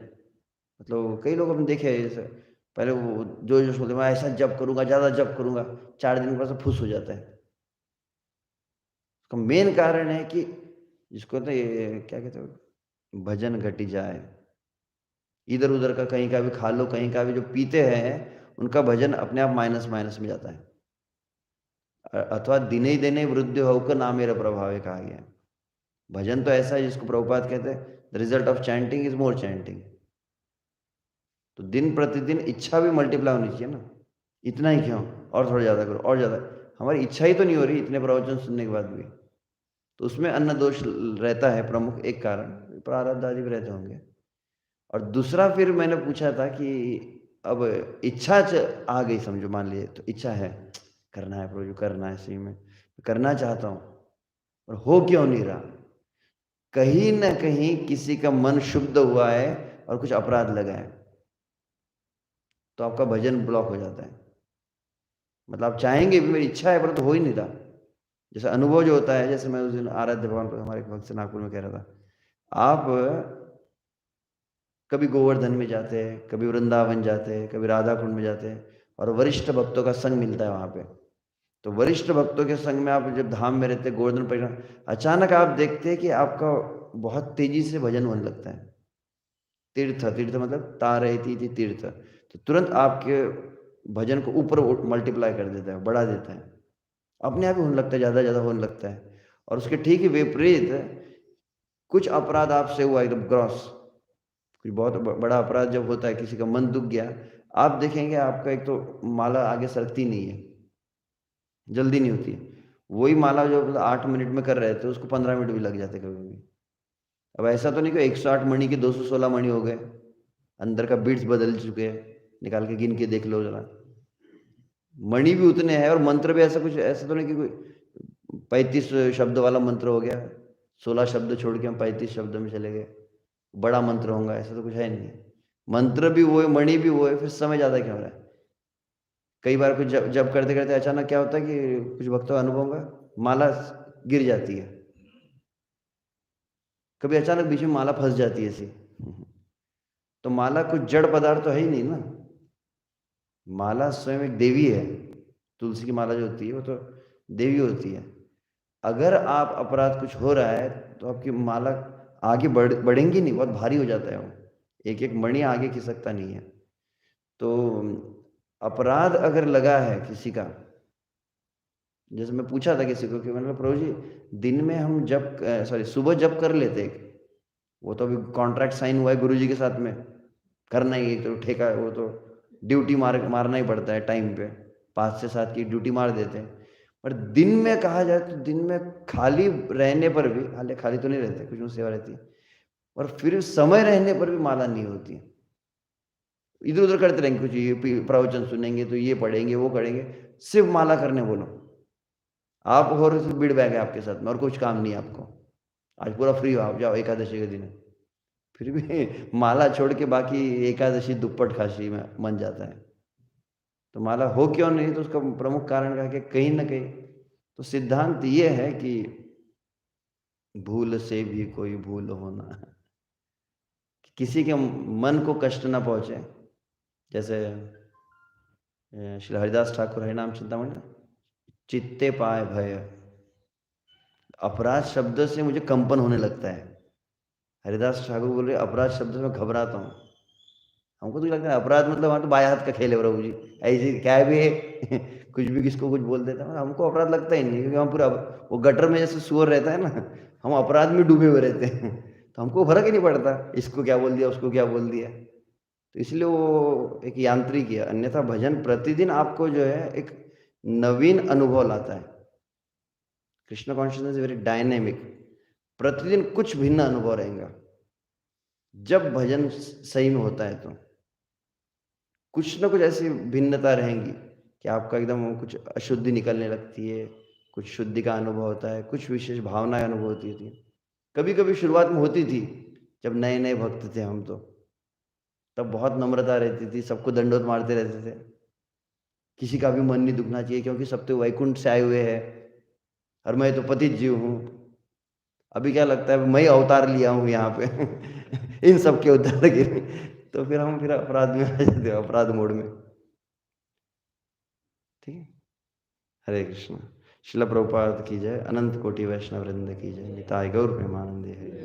A: मतलब कई लोग हमने देखे जैसे पहले वो जो जो बोलते मैं ऐसा जप करूंगा, ज़्यादा जप करूंगा, 4 दिन के बाद फुस हो जाता है। उसका मेन कारण है कि जिसको तो ये क्या कहते हो, भजन घटी जाए। इधर उधर का कहीं का भी खा लो, कहीं का भी जो पीते हैं उनका भजन अपने आप माइनस माइनस में जाता है। अथवा दिने दिने वृद्धि होकर ना मेरा प्रभाव है कहा गया। भजन तो ऐसा है जिसको प्रभुपाद कहते हैं the result of chanting is more chanting. तो दिन प्रतिदिन इच्छा भी मल्टीप्लाई होनी चाहिए ना, इतना ही क्यों, और थोड़ा ज़्यादा करो और ज़्यादा। हमारी इच्छा ही तो नहीं हो रही इतने प्रवचन सुनने के बाद भी, तो उसमें अन्न दोष रहता है प्रमुख एक कारण, प्रारब्ध आदि भी रहते होंगे। और दूसरा फिर मैंने पूछा था कि अब इच्छा आ गई समझो, मान लीजिए तो इच्छा है करना है प्रभु, करना है, सही में करना चाहता हूँ, और हो क्यों नहीं रहा। कहीं ना कहीं किसी का मन शुद्ध हुआ है और कुछ अपराध लगा है, तो आपका भजन ब्लॉक हो जाता है। मतलब आप चाहेंगे भी, मेरी इच्छा है पर तो हो ही नहीं रहा। जैसे अनुभव जो होता है, जैसे मैं उस दिन आराध्य भवन पर हमारे भक्त से नागपुर में कह रहा था, आप कभी गोवर्धन में जाते हैं, कभी वृंदावन जाते हैं, कभी राधा कुंड में जाते हैं, और वरिष्ठ भक्तों का संग मिलता है वहाँ पे। तो वरिष्ठ भक्तों के संग में आप जब धाम में रहते, गोवर्धन परिक्रमा, अचानक आप देखते हैं कि आपका बहुत तेजी से भजन होने लगता है। तीर्थ, तीर्थ मतलब तारयति थी तीर्थ, तो तुरंत आपके भजन को ऊपर मल्टीप्लाई कर देता है, बढ़ा देता है, अपने आप ही होने लगता है, ज़्यादा ज़्यादा होने लगता है। और उसके ठीक ही विपरीत कुछ अपराध आपसे हुआ एकदम ग्रॉस, कुछ बहुत बड़ा अपराध जब होता है, किसी का मन दुख गया, आप देखेंगे आपका एक तो माला आगे सरकती नहीं है, जल्दी नहीं होती है। वही माला जो 8 मिनट में कर रहे थे उसको 15 मिनट भी लग जाते कभी कभी। अब ऐसा तो नहीं कि 108 मणि के 216 मणि हो गए, अंदर का बीट्स बदल चुके हैं, निकाल के गिन के देख लो जरा। मणि भी उतने हैं और मंत्र भी ऐसा कुछ, ऐसा तो नहीं कि कोई 35 शब्द वाला मंत्र हो गया, 16 शब्द छोड़ के हम 35 शब्द में चले गए, बड़ा मंत्र होगा, ऐसा तो कुछ है नहीं। मंत्र भी वो है, मणि भी वो है, फिर समय ज़्यादा क्यों हो रहा है? कई बार कुछ जब जब करते करते अचानक क्या होता है कि कुछ भक्तों का अनुभव होगा, माला गिर जाती है, कभी अचानक बीच में माला फंस जाती है ऐसी। तो माला कुछ जड़ पदार्थ तो है ही नहीं ना, माला स्वयं एक देवी है। तुलसी की माला जो होती है वो तो देवी होती है। अगर आप अपराध कुछ हो रहा है तो आपकी माला आगे बढ़ेंगी नहीं, बहुत भारी हो जाता है वो, एक एक मणि आगे खिसकता नहीं है। तो अपराध अगर लगा है किसी का, जैसे मैं पूछा था किसी को कि मैंने कहा प्रभु जी दिन में हम जब सुबह जब कर लेते, वो तो अभी कॉन्ट्रैक्ट साइन हुआ है गुरु जी के साथ में, करना ही है, तो ठेका, वो तो ड्यूटी मारना ही पड़ता है टाइम पे, 5 से 7 की ड्यूटी मार देते हैं। पर दिन में कहा जाए तो दिन में खाली रहने पर भी, हालांकि खाली तो नहीं रहते, कुछ सेवा रहती है, पर फिर समय रहने पर भी माला नहीं होती है। इधर उधर करते रहेंगे, कुछ ये प्रवचन सुनेंगे तो ये पढ़ेंगे वो करेंगे, सिर्फ माला करने बोलो आप, और भीड़ बैग है आपके साथ में और कुछ काम नहीं है आपको, आज पूरा फ्री हो आप, जाओ एकादशी के दिन है। फिर भी माला छोड़ के बाकी एकादशी दुप्पट खाशी में मन जाता है। तो माला हो क्यों नहीं, तो उसका प्रमुख कारण क्या है कि कहीं ना कहीं तो सिद्धांत ये है कि भूल से भी कोई भूल होना, किसी के मन को कष्ट ना पहुंचे। जैसे श्री हरिदास ठाकुर हरिनाम चिंतामणि, चित्ते पाए भय, अपराध शब्द से मुझे कंपन होने लगता है। हरिदास ठाकुर बोल रहे अपराध शब्द से मैं घबराता हूँ। हमको तो लगता है अपराध मतलब वहाँ तो बाएं हाथ का खेल है प्रभु जी, ऐसे क्या भी है कुछ भी किसको कुछ बोल देता है, हमको अपराध लगता ही नहीं, क्योंकि हम पूरा वो गटर में जैसे सुअर रहता है ना, हम अपराध में डूबे हुए रहते हैं तो हमको फर्क ही नहीं पड़ता इसको क्या बोल दिया उसको क्या बोल दिया। तो इसलिए वो एक यांत्रिक है, अन्यथा भजन प्रतिदिन आपको जो है एक नवीन अनुभव लाता है। Krishna consciousness is very dynamic, प्रतिदिन कुछ भिन्न अनुभव रहेगा जब भजन सही में होता है। तो कुछ ना कुछ ऐसी भिन्नता रहेंगी कि आपका एकदम कुछ अशुद्धि निकलने लगती है, कुछ शुद्धि का अनुभव होता है, कुछ विशेष भावनाएं अनुभव होती थी। कभी कभी शुरुआत में होती थी, जब नए नए भक्त थे हम, तो तब बहुत नम्रता रहती थी, सबको दंडोत मारते रहते थे, किसी का भी मन नहीं दुखना चाहिए क्योंकि सब तो वैकुंठ से आए हुए हैं और मैं तो पतित जीव हूँ। अभी क्या लगता है मैं अवतार लिया हूँ यहाँ पे इन सब के उद्धार के लिए। तो फिर हम फिर अपराध में आ जाते हैं, अपराध मोड में। ठीक है, हरे कृष्ण। शिला प्रभुपाद की जय, अनंत कोटि वैष्णव वृंद की जय, निताय गौर प्रेमानंदे हरि।